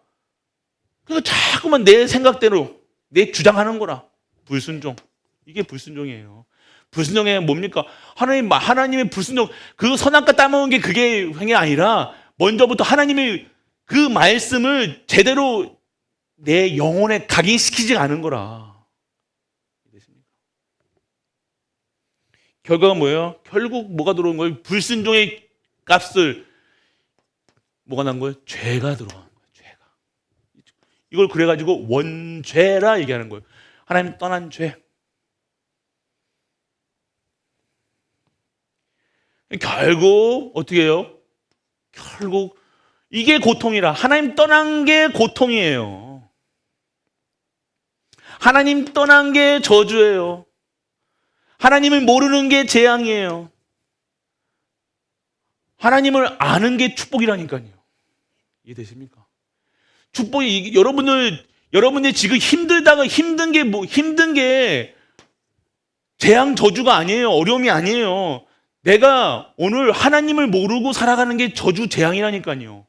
그래서 자꾸만 내 생각대로 내 주장하는 거라. 불순종. 이게 불순종이에요. 불순종이 뭡니까? 하나님의 불순종, 그 선악과 따먹은 게 그게 아니라, 먼저부터 하나님의 그 말씀을 제대로 내 영혼에 각인시키지 않은 거라. 결과가 뭐예요? 결국 뭐가 들어온 거예요? 불순종의 값을 뭐가 난 거예요? 죄가 들어간 거예요. 죄가. 이걸 그래가지고 원죄라 얘기하는 거예요. 하나님 떠난 죄. 결국 어떻게 해요? 결국 이게 고통이라. 하나님 떠난 게 고통이에요. 하나님 떠난 게 저주예요. 하나님을 모르는 게 재앙이에요. 하나님을 아는 게 축복이라니까요. 이해되십니까? 축복이, 여러분들 지금 힘든 게 재앙 저주가 아니에요. 어려움이 아니에요. 내가 오늘 하나님을 모르고 살아가는 게 저주 재앙이라니까요.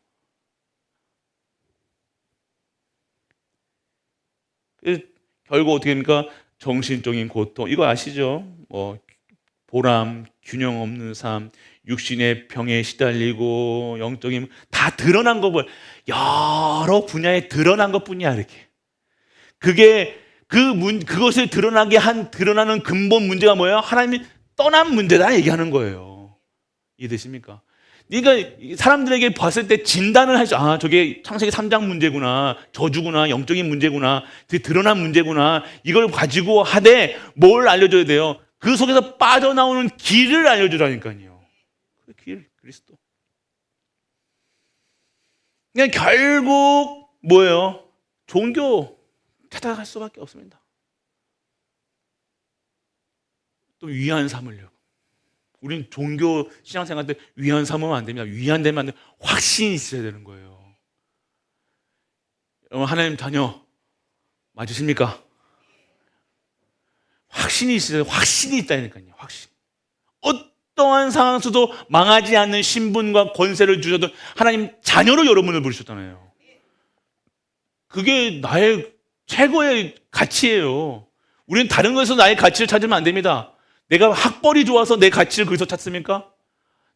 결국 어떻게 됩니까? 정신적인 고통. 이거 아시죠? 보람, 균형 없는 삶, 육신의 병에 시달리고, 영적인 다 드러난 거 여러 분야에 드러난 것뿐이야. 이렇게. 그것을 드러나는 근본 문제가 뭐예요? 하나님이 떠난 문제다 얘기하는 거예요. 이해되십니까? 그러니까 사람들에게 봤을 때 진단을 하죠. 저게 창세기 3장 문제구나, 저주구나, 영적인 문제구나, 드러난 문제구나. 이걸 가지고 하되 뭘 알려줘야 돼요? 그 속에서 빠져나오는 길을 알려주라니까요. 그 길, 그리스도. 그러니까 결국 뭐예요? 종교 찾아갈 수밖에 없습니다. 또 위안 삼으려고. 우린 종교 신앙생활 때 위안 삼으면 안 됩니다. 위안되면 안 돼요. 확신이 있어야 되는 거예요. 여러분, 하나님 자녀 맞으십니까? 확신이 있어야 돼요. 확신이 있다니까요. 확신. 어떠한 상황 속도 망하지 않는 신분과 권세를 주셔도 하나님 자녀로 여러분을 부르셨잖아요. 그게 나의 최고의 가치예요. 우리는 다른 것에서 나의 가치를 찾으면 안 됩니다. 내가 학벌이 좋아서 내 가치를 거기서 찾습니까?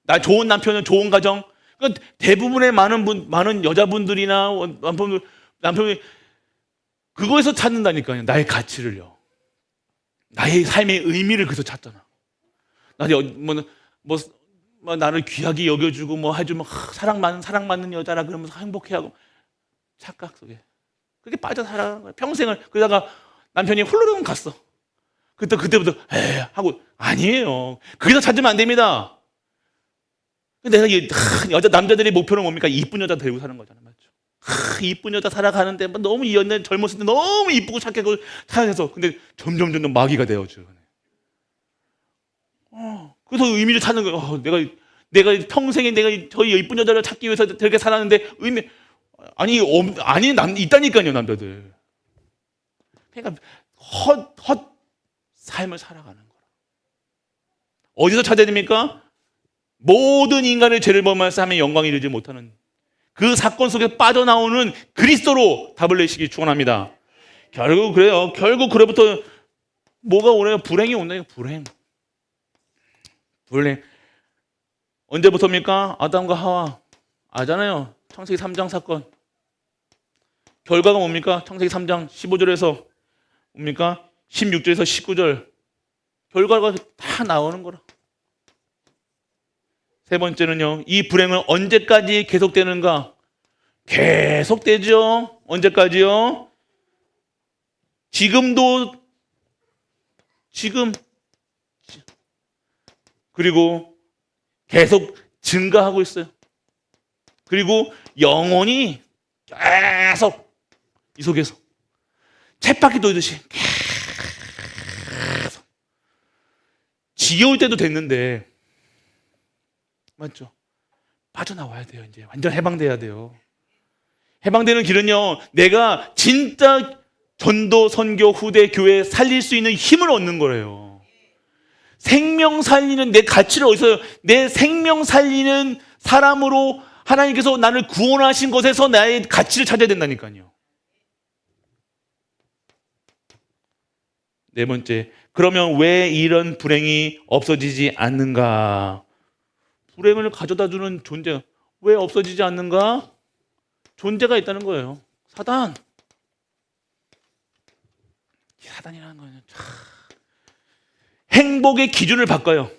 나 좋은 남편은 좋은 가정. 그러니까 대부분의 많은 여자분들이나 남편이 그거에서 찾는다니까요. 나의 가치를요. 나의 삶의 의미를 거기서 찾잖아. 나를 귀하게 여겨주고 뭐 해주면 사랑받는 여자라 그러면서 행복해하고 착각 속에 그렇게 빠져 살아가는 거야. 평생을. 그러다가 남편이 홀로록 갔어. 그때부터 하고 아니에요. 거기서 찾으면 안 됩니다. 내가 남자들의 목표는 뭡니까? 이쁜 여자 데리고 사는 거잖아요. 맞죠? 이쁜 여자 살아가는데 너무 젊었을 때 너무 이쁘고 착하고 착해서 근데 점점 마귀가 되어져. 그래서 의미를 찾는 거예요. 내가 평생에 내가 저 이쁜 여자를 찾기 위해서 저렇게 살았는데 아니 있다니까요, 남자들. 그러니까 헛 삶을 살아가는 거라. 어디서 찾아야 됩니까? 모든 인간의 죄를 범하여서 하면 영광이 이르지 못하는 그 사건 속에 빠져나오는 그리스도로 답을 내시기 축원합니다. 결국 그래요. 결국 그로부터 뭐가 오래요? 불행이 온다니까. 불행. 언제부터입니까? 아담과 하와 아잖아요. 창세기 3장 사건. 결과가 뭡니까? 창세기 3장 15절에서 뭡니까? 16절에서 19절. 결과가 다 나오는 거라. 세 번째는요. 이 불행은 언제까지 계속되는가? 계속되죠. 언제까지요? 지금도 그리고 계속 증가하고 있어요. 그리고 영원히 계속 이 속에서 쳇바퀴 돌듯이 계속 지겨울 때도 됐는데 맞죠? 빠져나와야 돼요. 이제 완전 해방돼야 돼요. 해방되는 길은요, 내가 진짜 전도, 선교, 후대, 교회 살릴 수 있는 힘을 얻는 거예요. 생명 살리는 내 가치를 어디서, 내 생명 살리는 사람으로 하나님께서 나를 구원하신 것에서 나의 가치를 찾아야 된다니까요. 네 번째, 그러면 왜 이런 불행이 없어지지 않는가? 불행을 가져다 주는 존재, 왜 없어지지 않는가? 존재가 있다는 거예요. 사단이라는 거는 행복의 기준을 바꿔요.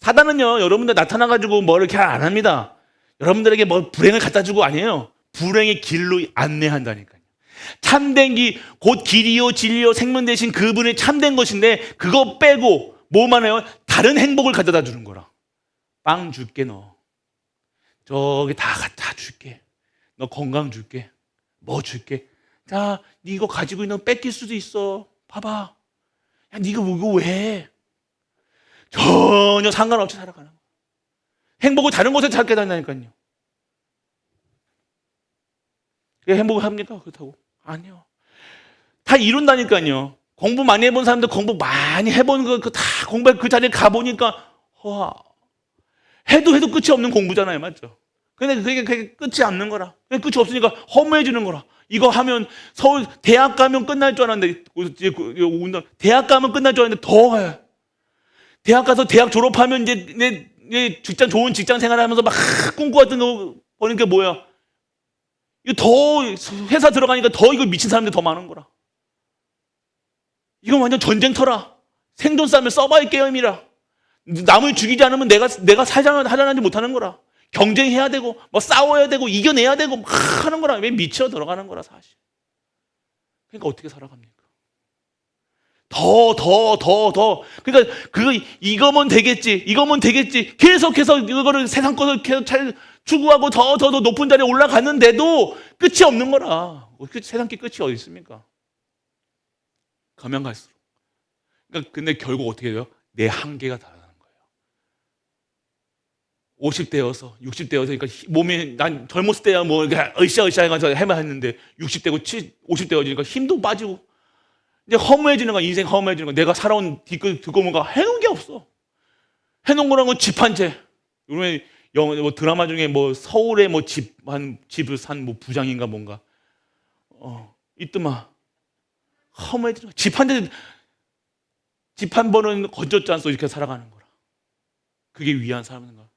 사단은요, 여러분들 나타나가지고 뭐 이렇게 안 합니다. 여러분들에게 뭐 불행을 갖다 주고 아니에요. 불행의 길로 안내한다니까요. 참된 곧 길이요 진리요 생명 되신 그분이 참된 것인데 그거 빼고 뭐만 해요? 다른 행복을 가져다 주는 거라. 빵 줄게 너. 저기 다 갖다 줄게. 너 건강 줄게. 뭐 줄게. 자, 네 이거 가지고 있는 거 뺏길 수도 있어. 봐봐. 야, 네가 이거 왜 해? 전혀 상관없이 살아가는 거야. 행복을 다른 곳에 찾게 된다니까요. 행복을 합니까? 그렇다고? 아니요. 다 이룬다니까요. 공부 많이 해본 사람들 공부 많이 해본 거 다 공부 그 자리에 가보니까 해도 끝이 없는 공부잖아요. 맞죠? 근데 그게 끝이 없는 거라. 끝이 없으니까 허무해지는 거라. 이거 하면 서울 대학 가면 끝날 줄 알았는데 대학 가면 끝날 줄 알았는데 더 해. 대학 가서 대학 졸업하면 이제 내 좋은 직장 생활하면서 막 꿈꾸었던 거 보니까 뭐야? 이거 더 회사 들어가니까 더 이거 미친 사람들 더 많은 거라. 이건 완전 전쟁터라. 생존 싸움의 서바이 게임이라. 남을 죽이지 않으면 내가 살아나지 못하는 거라. 경쟁해야 되고 뭐 싸워야 되고 이겨내야 되고 막 하는 거라. 왜 미쳐 들어가는 거라 사실. 그러니까 어떻게 살아갑니까? 더. 그러니까 이거면 되겠지. 계속해서 이거를 세상 것을 계속 추구하고 더 높은 자리에 올라갔는데도 끝이 없는 거라. 세상께 끝이 어디 있습니까? 가면 갈수록. 그러니까 근데 결국 어떻게 돼요? 내 한계가 달하는 거예요. 50대여서 60대여서 그러니까 몸이 난 젊었을 때야 뭐 으쌰으쌰 해가지고 해만 했는데 60대고 50대여지니까 힘도 빠지고 이제 허무해지는 거야. 인생 허무해지는 거야. 내가 살아온 뒷거문가 해놓은 게 없어. 해놓은 거랑은 집 한 채. 요즘에 뭐 드라마 중에 뭐 서울에 뭐 집을 산 뭐 부장인가 뭔가 있더만 허무해지는 거야. 집 한 번은 건졌지 않소 이렇게 살아가는 거라. 그게 위안 삼는 거야.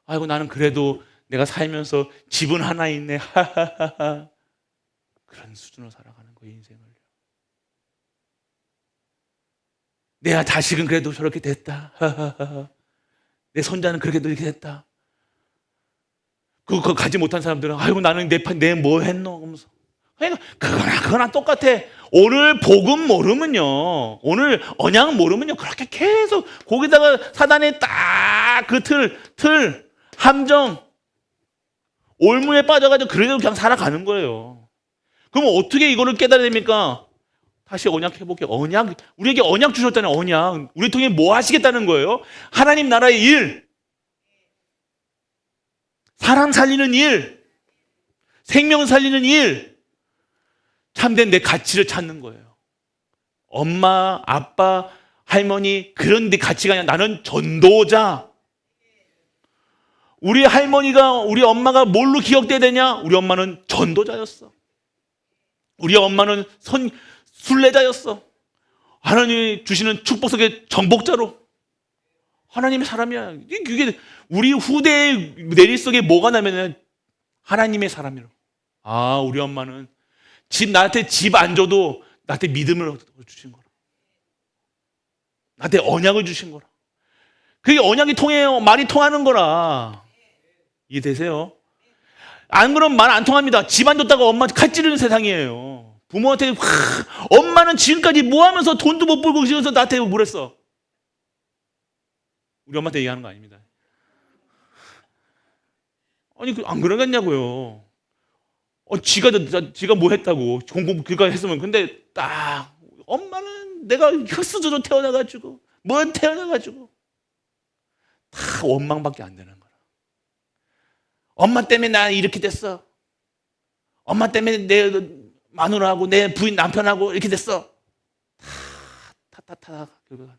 아이고 나는 그래도 내가 살면서 집은 하나 있네. 하하하하. 그런 수준으로 살아가는 거야 인생을. 내 자식은 그래도 저렇게 됐다. 하하하하. 내 손자는 그렇게도 이렇게 됐다. 그거 가지 못한 사람들은 아이고 나는 내 뭐 했노? 하면서. 그러니까 그거나 똑같아. 오늘 복음 모르면요, 오늘 언약 모르면요, 그렇게 계속 거기다가 사단의 딱 그 틀 함정 올무에 빠져가지고 그래도 그냥 살아가는 거예요. 그럼 어떻게 이거를 깨달아야 됩니까? 다시 언약 해볼게요. 언약, 우리에게 언약 주셨다는 언약. 우리 통해 뭐 하시겠다는 거예요? 하나님 나라의 일, 사람 살리는 일, 생명 살리는 일, 참된 내 가치를 찾는 거예요. 엄마, 아빠, 할머니 그런 데 가치가 아니라 나는 전도자. 우리 할머니가, 우리 엄마가 뭘로 기억돼야 되냐? 우리 엄마는 전도자였어. 우리 엄마는 순례자였어. 하나님이 주시는 축복 속의 정복자로. 하나님의 사람이야. 이게 우리 후대의 내리 속에 뭐가 나면은 하나님의 사람이로. 아, 우리 엄마는 나한테 집 안 줘도 나한테 믿음을 주신 거라. 나한테 언약을 주신 거라. 그게 언약이 통해요. 말이 통하는 거라. 이해되세요? 안 그러면 말 안 통합니다. 집 안 줬다가 엄마 칼 찌르는 세상이에요. 부모한테 엄마는 지금까지 뭐 하면서 돈도 못 벌고 지어서 나한테 뭘 했어? 우리 엄마한테 얘기하는 거 아닙니다. 아니 안 그러겠냐고요. 지가 뭐 했다고 공부 그거 했으면. 근데 딱 엄마는 내가 흙수저로 태어나가지고 뭐 태어나가지고 다 원망밖에 안 되는 거라. 엄마 때문에 나 이렇게 됐어. 엄마 때문에 내 마누라하고 내 부인 남편하고 이렇게 됐어. 다 결국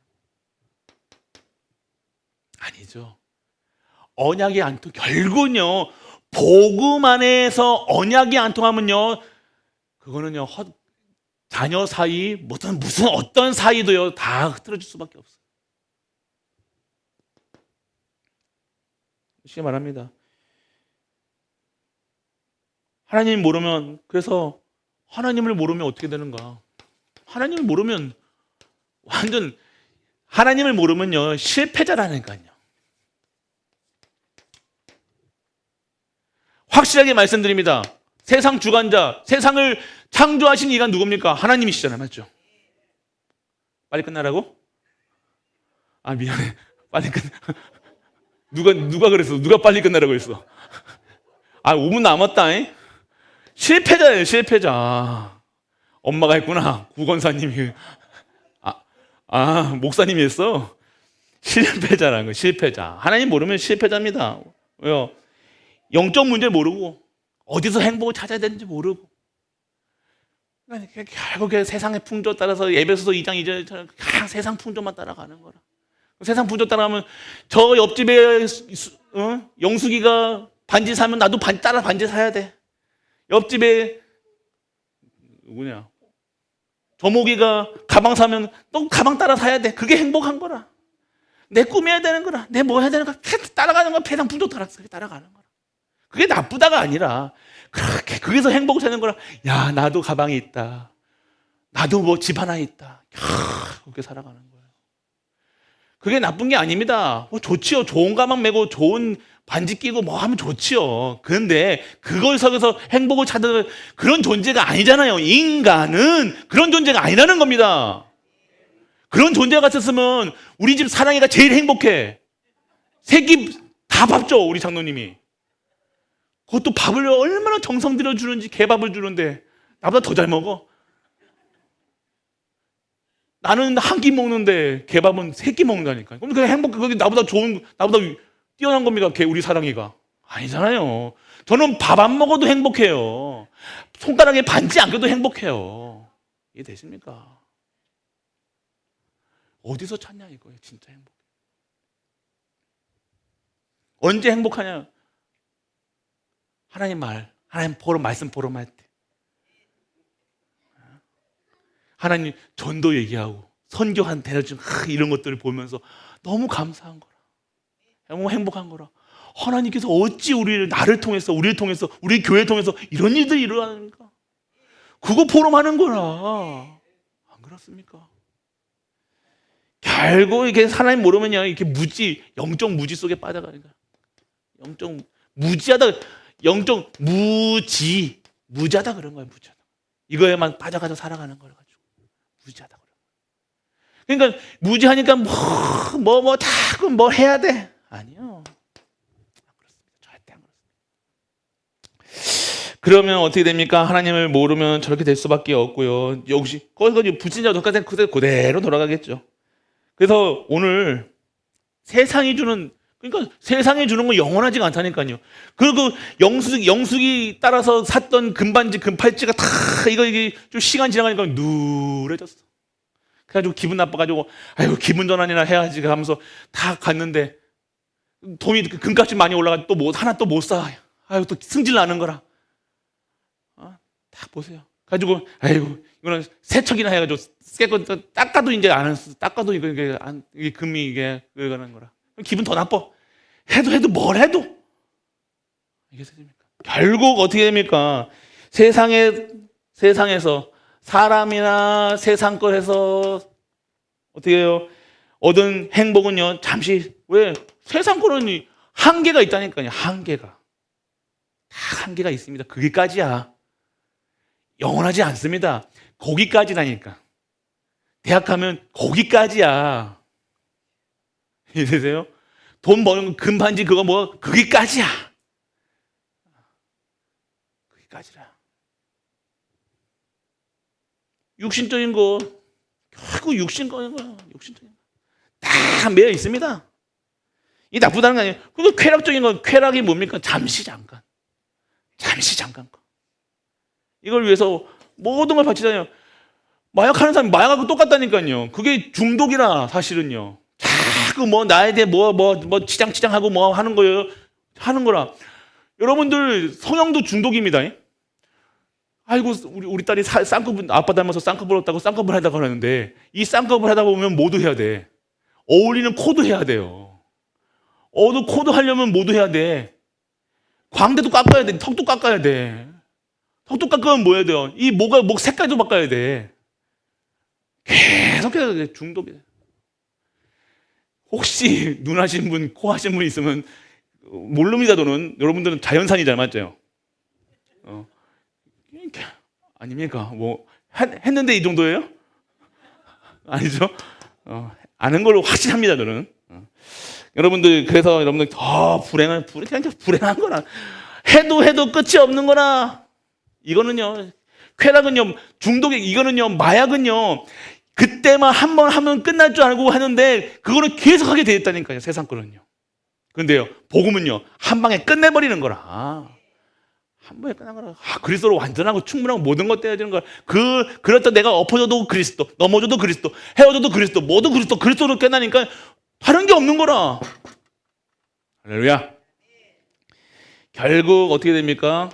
아니죠. 언약이 안 통. 결국은요, 복음 안에서 언약이 안 통하면요, 그거는요, 자녀 사이, 무슨 어떤 사이도요, 다 흐트러질 수밖에 없어요. 쉽게 말합니다. 하나님 모르면, 그래서 하나님을 모르면 어떻게 되는가? 하나님을 모르면 완전, 하나님을 모르면요, 실패자라니까요. 확실하게 말씀드립니다. 세상 주관자, 세상을 창조하신 이가 누굽니까? 하나님이시잖아요. 맞죠? 빨리 끝나라고? 아, 미안해. 빨리 끝. 누가 그랬어? 누가 빨리 끝나라고 했어? 아, 5분 남았다. 잉? 실패자예요, 실패자. 엄마가 했구나. 구건사님이. 목사님이 했어? 실패자라는 거, 실패자. 하나님 모르면 실패자입니다. 왜요? 영적 문제 모르고, 어디서 행복을 찾아야 되는지 모르고. 결국에 세상의 풍조 따라서 에베소서 2장 2절처럼 그냥 세상 풍조만 따라가는 거라. 세상 풍조 따라가면 저 옆집에 영숙이가 반지 사면 나도 따라 반지 사야 돼. 옆집에 누구냐? 조목이가 가방 사면 또 가방 따라 사야 돼. 그게 행복한 거라. 내 꾸며야 되는 거라. 내 뭐 해야 되는 거라. 따라가는 거야. 세상 풍조 따라가는 거라. 그게 나쁘다가 아니라 그렇게 거기서 행복을 찾는 거라. 야, 나도 가방이 있다. 나도 뭐 집 하나 있다. 그렇게 살아가는 거예요. 그게 나쁜 게 아닙니다. 좋지요. 좋은 가방 메고 좋은 반지 끼고 뭐 하면 좋지요. 그런데 그걸 속에서 행복을 찾는 그런 존재가 아니잖아요. 인간은 그런 존재가 아니라는 겁니다. 그런 존재가 같았으면 우리 집 사랑이가 제일 행복해. 새끼 다 밥 줘, 우리 장로님이. 그것도 밥을 얼마나 정성 들여 주는지, 개밥을 주는데 나보다 더 잘 먹어. 나는 한 끼 먹는데 개밥은 세 끼 먹는다니까. 그럼 그게 그게 나보다 나보다 뛰어난 겁니까? 우리 사랑이가. 아니잖아요. 저는 밥 안 먹어도 행복해요. 손가락에 반지 안 껴도 행복해요. 이해되십니까? 어디서 찾냐 이거예요. 진짜 행복. 언제 행복하냐? 하나님 말씀 포럼할 때. 하나님 전도 얘기하고 선교한 대려중 이런 것들을 보면서 너무 감사한 거라. 너무 행복한 거라. 하나님께서 어찌 나를 통해서, 우리를 통해서, 우리 교회 통해서 이런 일들이 일어나는가? 그거 포럼하는 거라. 안 그렇습니까? 결국 이렇게 하나님 모르면요, 이렇게 영적 무지 속에 빠져가니까. 무지하다 그런 거예요, 무지하다. 이거에만 빠져가서 살아가는 거라 가지고. 무지하다 그런 거예요. 그러니까 무지하니까 뭐 해야 돼? 아니요. 절대 안 그렇습니다. 그러면 어떻게 됩니까? 하나님을 모르면 저렇게 될 수밖에 없고요. 역시 거기서 불신자 똑같은 그대로 돌아가겠죠. 그래서 오늘 세상이 주는 건 영원하지가 않다니까요. 그리고 영숙이 따라서 샀던 금팔찌가 다 이게 좀 시간 지나가니까 누래졌어. 그래가지고 기분 나빠가지고 아이고 기분 전환이나 해야지 하면서 다 갔는데 돈이 금값이 많이 올라가 하나 또 못 사. 아이고 또 승질 나는 거라. 딱 보세요. 가지고 아이고 이거는 세척이나 해가지고 닦아도 이제 안 했어. 닦아도 이게 금이 이게 그러는 거라. 기분 더 나빠. 해도 뭘 해도 이게 됩니까? 결국 어떻게 됩니까? 세상에서 사람이나 세상 걸 해서 어떻게 해요? 얻은 행복은요 잠시 왜 세상 거는 한계가 있다니까요. 한계가 다 한계가 있습니다. 거기까지야. 영원하지 않습니다. 거기까지라니까. 대학 가면 거기까지야. 이해되세요? 돈 버는 거 금반지 그거 거기까지야. 거기까지라. 육신적인 거 결국 육신적인 거야. 육신적인 거. 다 매여 있습니다. 이 나쁘다는 거 아니에요. 그리고 쾌락적인 건 쾌락이 뭡니까? 잠시 잠깐 거. 이걸 위해서 모든 걸 바치잖아요. 마약하는 사람이 마약하고 똑같다니까요. 그게 중독이라 사실은요. 자꾸 나에 대해 치장하고 하는 거예요. 하는 거라. 여러분들 성형도 중독입니다. 아이고 우리 딸이 쌍꺼풀 아빠 닮아서 쌍꺼풀 없다고 쌍꺼풀 하다고 하는데 이 쌍꺼풀 하다 보면 모두 해야 돼. 어울리는 코도 해야 돼요. 코도 하려면 모두 해야 돼. 광대도 깎아야 돼. 턱도 깎아야 돼. 턱도 깎으면 뭐 해야 돼요? 이 목 색깔도 바꿔야 돼. 계속 해야 돼. 중독이. 혹시 눈 하신 분, 코 하신 분 있으면 모릅니다. 여러분들은 자연산이 잘 맞죠? 아닙니까? 했는데 이 정도예요? 아니죠? 아는 걸로 확신합니다. 저는. 그래서 여러분들 더 불행한 거라. 해도 끝이 없는 거라. 이거는요, 쾌락은요, 이거는요, 마약은요, 그때만 한 번 하면 끝날 줄 알고 하는데, 그거는 계속 하게 돼 있다니까요, 세상 거는요. 근데요, 복음은요, 한 방에 끝내버리는 거라. 한 번에 끝난 거라. 그리스도로 완전하고 충분하고 모든 것 떼어지는 거라. 그렇다 내가 엎어져도 그리스도, 넘어져도 그리스도, 헤어져도 그리스도, 모두 그리스도로 끝나니까 다른 게 없는 거라. 할렐루야. 결국 어떻게 됩니까?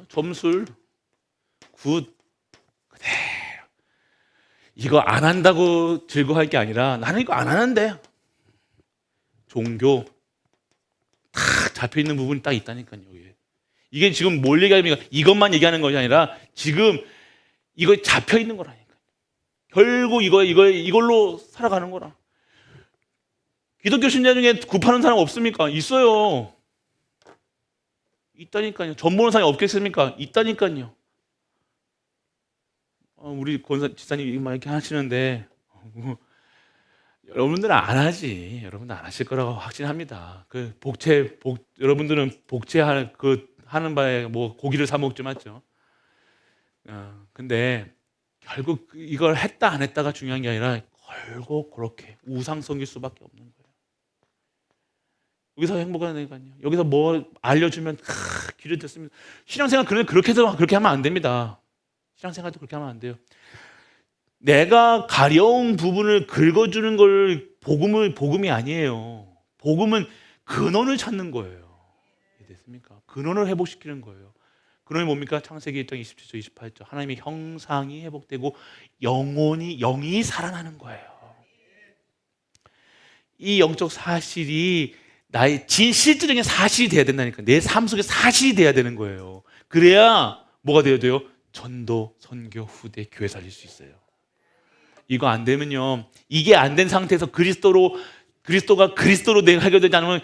점술, 굿, 그대로. 이거 안 한다고 즐거워할 게 아니라 나는 이거 안 하는데 종교 다 잡혀있는 부분이 딱 있다니까요. 이게 지금 뭘 얘기합니까? 이것만 얘기하는 것이 아니라 지금 이거 잡혀있는 거라니까요. 결국 이걸로 살아가는 거라. 기독교 신자 중에 굿하는 사람 없습니까? 있어요. 있다니까요. 전 보는 사람이 없겠습니까? 있다니까요. 우리 지사님 이렇게 하시는데 여러분들은 안 하지. 여러분들 안 하실 거라고 확신합니다. 여러분들은 복제할 하는 바에 뭐 고기를 사 먹지 맞죠. 근데 결국 이걸 했다 안 했다가 중요한 게 아니라 결국 그렇게 우상 섬길 수밖에 없는 거예요. 여기서 행복하다니까요. 여기서 뭐 알려주면 길을 듣습니다. 신앙생활 그렇게 하면 안 됩니다. 신앙생활도 그렇게 하면 안 돼요. 내가 가려운 부분을 긁어주는 걸 복음이 아니에요. 복음은 근원을 찾는 거예요. 이해됐습니까? 근원을 회복시키는 거예요. 근원이 뭡니까? 창세기 1장 27절 28절 하나님의 형상이 회복되고 영이 살아나는 거예요. 이 영적 사실이 나의 실질적인 사실이 돼야 된다니까. 내 삶 속에 사실이 돼야 되는 거예요. 그래야 뭐가 되어야 돼요? 전도, 선교, 후대, 교회 살릴 수 있어요. 이거 안 되면요, 이게 안 된 상태에서 그리스도가 그리스도로 내가 해결되지 않으면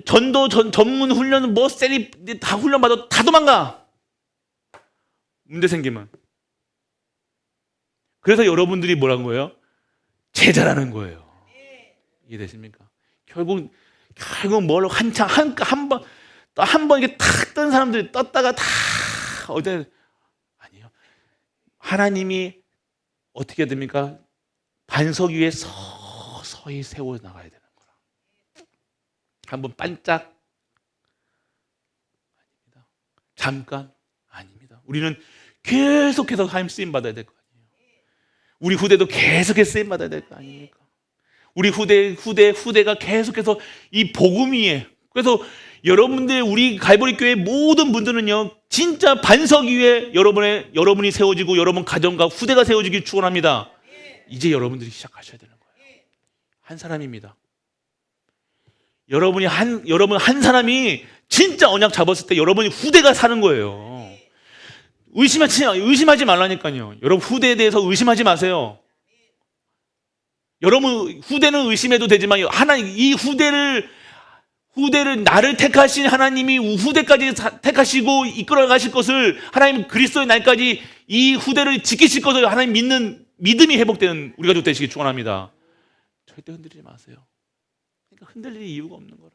전도 전문 훈련은 뭐 셀이 다 훈련 받아 다 도망가. 문제 생기면. 그래서 여러분들이 뭐라는 거예요? 제자라는 거예요. 이해되십니까? 결국 뭘 한창 한번 이게 탁 뜬 사람들이 떴다가 다 어디 아니에요. 하나님이 어떻게 해야 됩니까? 반석 위에 서서히 세워 나가야 되는 거라. 한번 반짝 아닙니다. 잠깐 아닙니다. 우리는 계속해서 하나님 쓰임 받아야 될 거 아니에요. 우리 후대도 계속해서 쓰임 받아야 될 거 아닙니까? 우리 후대가 계속해서 이 복음 위에. 그래서 여러분들 우리 갈보리 교회 모든 분들은요, 진짜 반석 위에 여러분이 세워지고 여러분 가정과 후대가 세워지길 축원합니다. 이제 여러분들이 시작하셔야 되는 거예요. 한 사람입니다. 여러분 한 사람이 진짜 언약 잡았을 때 여러분이 후대가 사는 거예요. 의심하지 말라니까요. 여러분 후대에 대해서 의심하지 마세요. 여러분 후대는 의심해도 되지만 이 후대를 나를 택하신 하나님이 후대까지 택하시고 이끌어 가실 것을, 하나님 그리스도의 날까지 이 후대를 지키실 것을 하나님 믿는 믿음이 회복되는 우리 가족 되시길 축원합니다. 절대 흔들리지 마세요. 그러니까 흔들릴 이유가 없는 거라.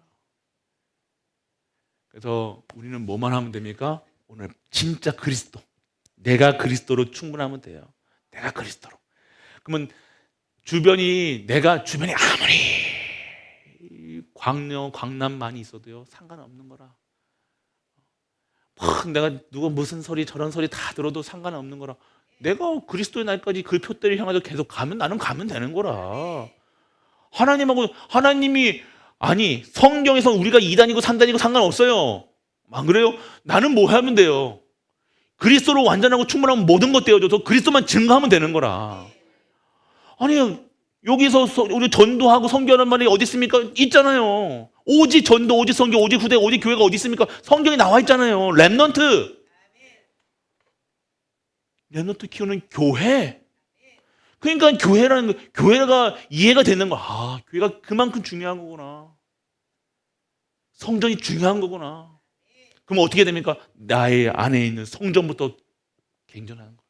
그래서 우리는 뭐만 하면 됩니까? 오늘 진짜 내가 그리스도로 충분하면 돼요. 내가 그리스도로. 그러면 주변이 아무리 광남 많이 있어도요, 상관없는 거라. 내가 누가 무슨 소리 저런 소리 다 들어도 상관없는 거라. 내가 그리스도의 날까지 그 표대를 향해서 계속 나는 가면 되는 거라. 하나님이 성경에서 우리가 2단이고 3단이고 상관없어요. 안 그래요? 나는 뭐 하면 돼요? 그리스도로 완전하고 충분하면 모든 것 되어줘서 그리스도만 증거하면 되는 거라. 여기서 우리 전도하고 선교하는 말이 어디 있습니까? 있잖아요. 오직 전도, 오직 선교, 오직 후대, 오직 교회가 어디 있습니까? 성경에 나와 있잖아요. 랩넌트 키우는 교회. 그러니까 교회가 이해가 되는 거야. 교회가 그만큼 중요한 거구나. 성전이 중요한 거구나. 그럼 어떻게 됩니까? 나의 안에 있는 성전부터 갱전하는 거야.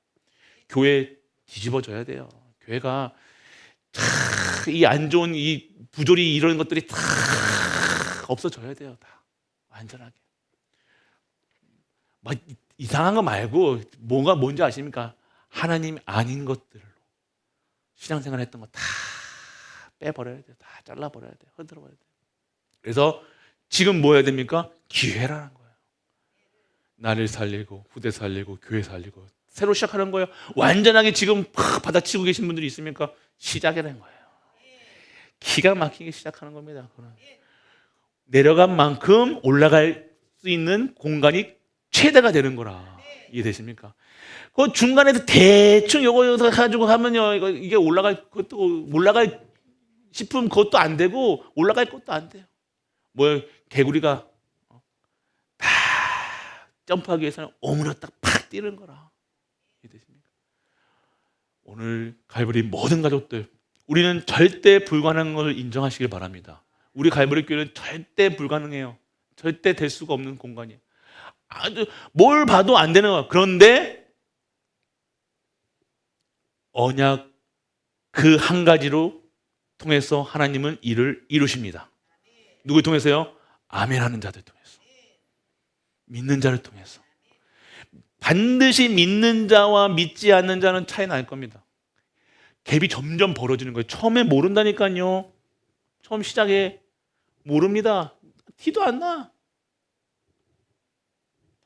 교회 뒤집어져야 돼요. 교회가 이 안 좋은 이 부조리 이런 것들이 다 없어져야 돼요. 다 완전하게. 막 이상한 거 말고 뭔지 아십니까? 하나님 아닌 것들로 신앙생활 했던 거 다 빼버려야 돼요. 다 잘라버려야 돼요. 흔들어버려야 돼요. 그래서 지금 뭐 해야 됩니까? 기회라는 거예요. 나를 살리고 후대 살리고 교회 살리고 새로 시작하는 거예요. 완전하게 지금 받아치고 계신 분들이 있습니까? 시작이라는 거예요. 기가 막히게 시작하는 겁니다. 내려간 만큼 올라갈 수 있는 공간이 최대가 되는 거라. 이해되십니까? 그 중간에서 대충 요거 가지고 하면요, 이게 올라갈 싶으면 그것도 안 되고 올라갈 것도 안 돼요. 개구리가 다 점프하기 위해서는 오므렸다 팍 뛰는 거라. 이해되십니까? 오늘 갈보리 모든 가족들, 우리는 절대 불가능한 걸 인정하시길 바랍니다. 우리 갈보리 교회는 절대 불가능해요. 절대 될 수가 없는 공간이에요. 뭘 봐도 안 되는 거야. 그런데 언약 그 한 가지로 통해서 하나님은 일을 이루십니다. 누굴 통해서요? 아멘하는 자들 통해서. 믿는 자를 통해서. 반드시 믿는 자와 믿지 않는 자는 차이 날 겁니다. 갭이 점점 벌어지는 거예요. 처음에 모른다니까요. 처음 시작에 모릅니다. 티도 안 나.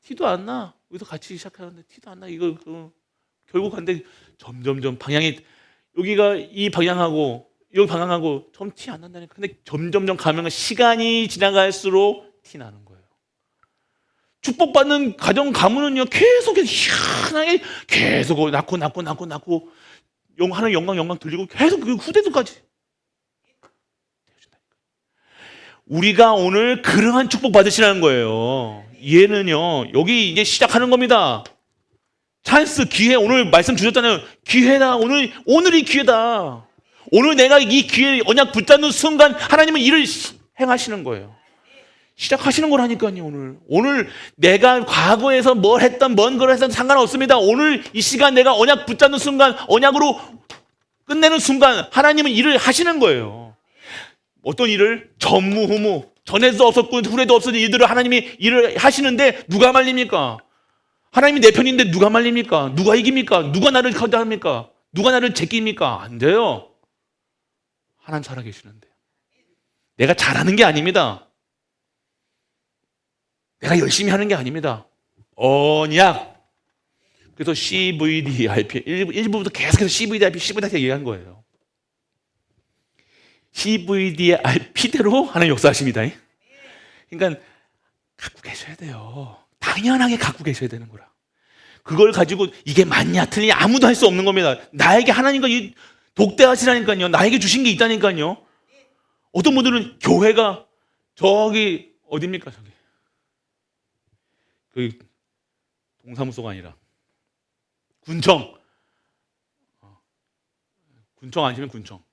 티도 안 나. 여기서 같이 시작하는데 티도 안 나. 이거 결국 근데 점점점 방향이 여기가 이 방향하고 여기 방향하고 좀 티 안 난다니까. 근데 점점점 가면 시간이 지나갈수록 티 나는 거예요. 축복받는 가정 가문은요 계속 희한하게 계속 낳고 하는 영광 들리고 계속 그 후대들까지. 우리가 오늘 그러한 축복 받으시라는 거예요. 얘는요 여기 이제 시작하는 겁니다. 찬스, 기회. 오늘 말씀 주셨잖아요. 기회다. 오늘이 기회다. 오늘 내가 이 기회 언약 붙잡는 순간 하나님은 일을 행하시는 거예요. 시작하시는 거라니까요. 오늘 내가 과거에서 뭘 했던 뭔 걸 했던 상관없습니다. 오늘 이 시간 내가 언약 붙잡는 순간, 언약으로 끝내는 순간 하나님은 일을 하시는 거예요. 어떤 일을? 전무후무, 전에도 없었고 후에도 없었던 일들을 하나님이 일을 하시는데 누가 말립니까? 하나님이 내 편인데 누가 말립니까? 누가 이깁니까? 누가 나를 거절합니까? 누가 나를 제낍니까? 안 돼요. 하나님 살아계시는데. 내가 잘하는 게 아닙니다. 내가 열심히 하는 게 아닙니다. 언약. 그래서 CVDIP 1부부터 계속해서 CVDIP 얘기한 거예요. CVDIP대로 하나님 역사하십니다. 그러니까 갖고 계셔야 돼요. 당연하게 갖고 계셔야 되는 거라. 그걸 가지고 이게 맞냐 틀리냐 아무도 할 수 없는 겁니다. 나에게 하나님과 독대하시라니까요. 나에게 주신 게 있다니까요. 어떤 분들은 교회가 저기 어디입니까? 저기 그 동사무소가 아니라 군청 아니시면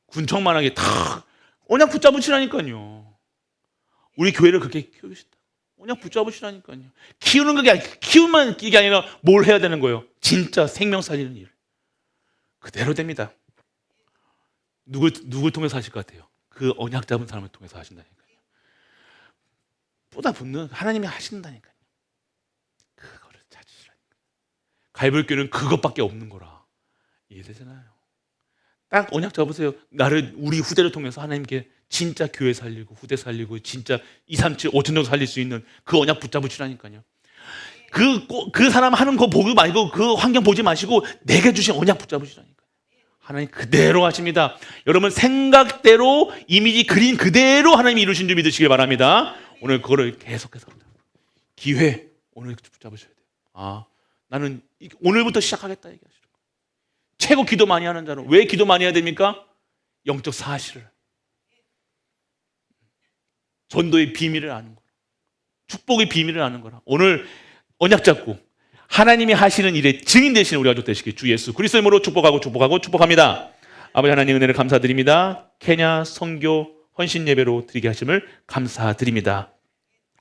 군청만하게 다 언약 붙잡으시라니까요. 우리 교회를 그렇게 키우시다. 언약 붙잡으시라니까요. 키우는 게 키우면 이게 아니라 뭘 해야 되는 거예요? 진짜 생명 살리는 일. 그대로 됩니다. 누굴 통해서 하실 것 같아요? 그 언약 잡은 사람을 통해서 하신다니까요. 쏟아붓는 하나님이 하신다니까요. 그거를 찾으시라니까요. 갈불교는 그것밖에 없는 거라. 이해되잖아요. 딱 언약 잡으세요. 우리 후대를 통해서 하나님께 진짜 교회 살리고 후대 살리고 진짜 2, 3, 7, 5천 정도 살릴 수 있는 그 언약 붙잡으시라니까요. 그 사람 하는 거 보기 말고 그 환경 보지 마시고 내게 주신 언약 붙잡으시라니까요. 하나님 그대로 하십니다. 여러분 생각대로 이미지 그린 그대로 하나님이 이루신 줄 믿으시길 바랍니다. 오늘 그거를 계속해서 기회 오늘 붙잡으셔야 돼요. 나는 오늘부터 시작하겠다 얘기하시는 거예요. 최고 기도 많이 하는 자는 왜 기도 많이 해야 됩니까? 영적 사실을 전도의 비밀을 아는 거라. 축복의 비밀을 아는 거라. 오늘 언약 잡고 하나님이 하시는 일에 증인 되시는 우리 가족 되시길 주 예수 그리스도의 이름으로 축복합니다. 아버지 하나님 은혜를 감사드립니다. 케냐 선교 헌신 예배로 드리게 하심을 감사드립니다.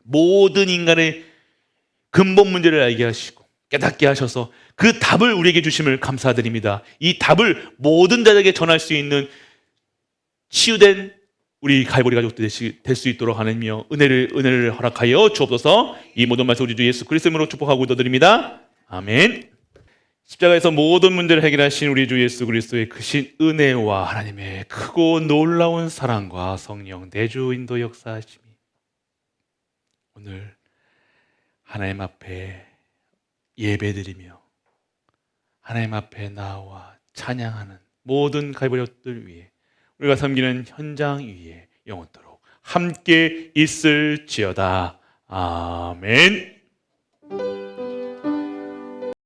모든 인간의 근본 문제를 알게 하시고 깨닫게 하셔서 그 답을 우리에게 주심을 감사드립니다. 이 답을 모든 자에게 전할 수 있는 치유된 우리 갈보리 가족들 될 수 있도록 하나님이여 은혜를 허락하여 주옵소서. 이 모든 말씀 우리 주 예수 그리스도의 이름으로 축복하고 기도드립니다. 아멘. 십자가에서 모든 문제를 해결하신 우리 주 예수 그리스도의 크신 은혜와 하나님의 크고 놀라운 사랑과 성령 내주 인도 역사하심이 오늘 하나님 앞에 예배드리며 하나님 앞에 나와 찬양하는 모든 갈보리 가족들 위해 우리가 섬기는 현장 위에 영원토록 함께 있을지어다. 아멘.